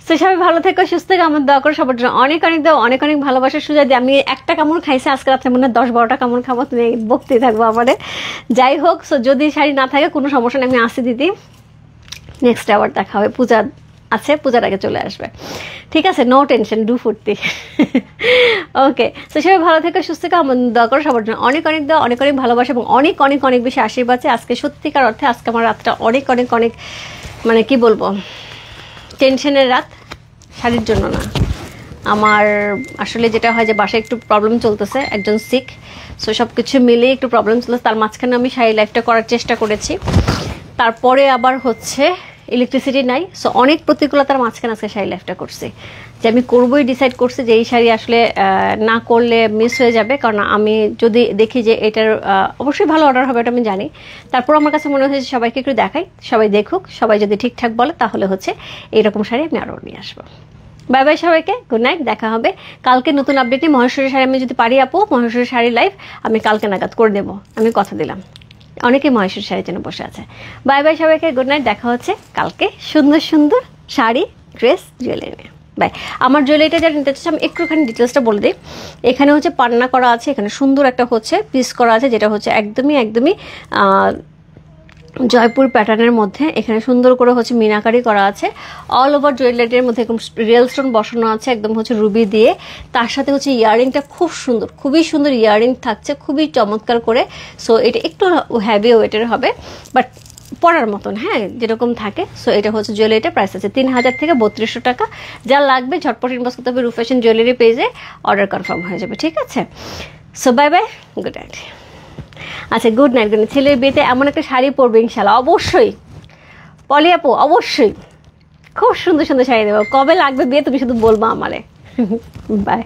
A: সো সবাই ভালো থেকো, সুস্থ থেকো, আমার দোয়া করো সবার জন্য। অনেক অনেক দাও, অনেক অনেক ভালোবাসার সুযোগ দিয়ে। আমি একটা কামড় খাইছি আজকে রাত্রে, মনে হয় 10-12টা কামড় খাবো, তুমি বকতেই থাকবো আমাদের। যাই হোক, সো যদি শাড়ি না থাকে কোনো সমস্যা নেই, আমি আসি দিদি, নেক্সট আবার দেখা হবে। পূজা আছে, পূজার আগে চলে আসবে। ঠিক আছে? নো টেনশন, ডু ফুর্তি। ওকে, তো সবাই ভালো থেকো, সুস্থ থেকো, আমার দোয়া করো সবার জন্য। অনেক অনেক দাও, অনেক অনেক ভালোবাসা এবং অনেক অনেক অনেক বেশি আশীর্বাদ আছে। আজকে সত্যিকার অর্থে আজকে আমার রাতটা অনেক অনেক অনেক মানে কি বলবো, টেনশনের রাত। শাড়ির জন্য না, আমার আসলে যেটা হয় যে বাসায় একটু প্রবলেম চলতেছে, একজন সিক। সো সব কিছু মিলিয়ে একটু প্রবলেম চলতেছে। তার মাঝখানে আমি শাড়ি লাইফটা করার চেষ্টা করেছি, তারপরে আবার হচ্ছে ইলেকট্রিসিটি নাই। সো অনেক প্রতিকূলতার মাঝখানে আজকে শাড়ি লাইফটা করছি, যে আমি করবোই ডিসাইড করছি যে এই শাড়ি আসলে না করলে মিস হয়ে যাবে, কারণ আমি যদি দেখি যে এটার অবশ্যই ভালো অর্ডার হবে, এটা আমি জানি। তারপর আমার কাছে মনে হয়েছে সবাইকে একটু দেখাই, সবাই দেখুক, সবাই যদি ঠিকঠাক বলে তাহলে হচ্ছে এইরকম শাড়ি আমি আরও নিয়ে আসবো। বাই বাই সবাইকে, গুড নাইট, দেখা হবে কালকে নতুন আপডেটে। মহেশ্বরী শাড়ি আমি যদি পারি আপু, মহেশ্বরী শাড়ি লাইভ আমি কালকে নাগাদ করে দেবো, আমি কথা দিলাম। অনেকে মহেশ্বরী শাড়ির জন্য বসে আছে। বাই বাই সবাইকে, গুড নাইট, দেখা হচ্ছে কালকে সুন্দর সুন্দর শাড়ি, ড্রেস, জুয়েলারি নিয়ে। বাই। আমার জুয়েলারিটা যারা নিতে চাচ্ছে আমি একটুখানি ডিটেলসটা বলে দিই। এখানে হচ্ছে পান্না করা আছে, এখানে সুন্দর একটা হচ্ছে পিস করা আছে, যেটা হচ্ছে একদমই জয়পুর প্যাটার্নের মধ্যে। এখানে সুন্দর করে হচ্ছে মিনাকারি করা আছে, অল ওভার জুয়েলারির মধ্যে একদম রিয়েল স্টোন বসানো আছে, একদম হচ্ছে রুবি দিয়ে। তার সাথে হচ্ছে ইয়াররিংটা খুব সুন্দর, খুবই সুন্দর ইয়াররিং থাকছে, খুবই চমৎকার করে। সো এটা একটু হ্যাভি ওয়েটের হবে, বাট পরার মতন, হ্যাঁ, যেরকম থাকে। সো এটা হচ্ছে জুয়েলারিটা প্রাইস আছে 3000 থেকে 3200 টাকা। যা লাগবে ঝটপট ইনবক্স করতে হবে রূপফ্যাশন জুয়েলারি পেজে, অর্ডার কনফার্ম হয়ে যাবে, ঠিক আছে? So bye bye, good night. আচ্ছা, গুড নাইট, গুড নাইট। ছেলের বিয়েতে এমন একটা শাড়ি পরবে ইনশাল্লাহ, অবশ্যই পলি আপু, অবশ্যই খুব সুন্দর সুন্দর শাড়ি দেবো। কবে লাগবে বিয়ে তুমি শুধু বলবা আমারে। বাই।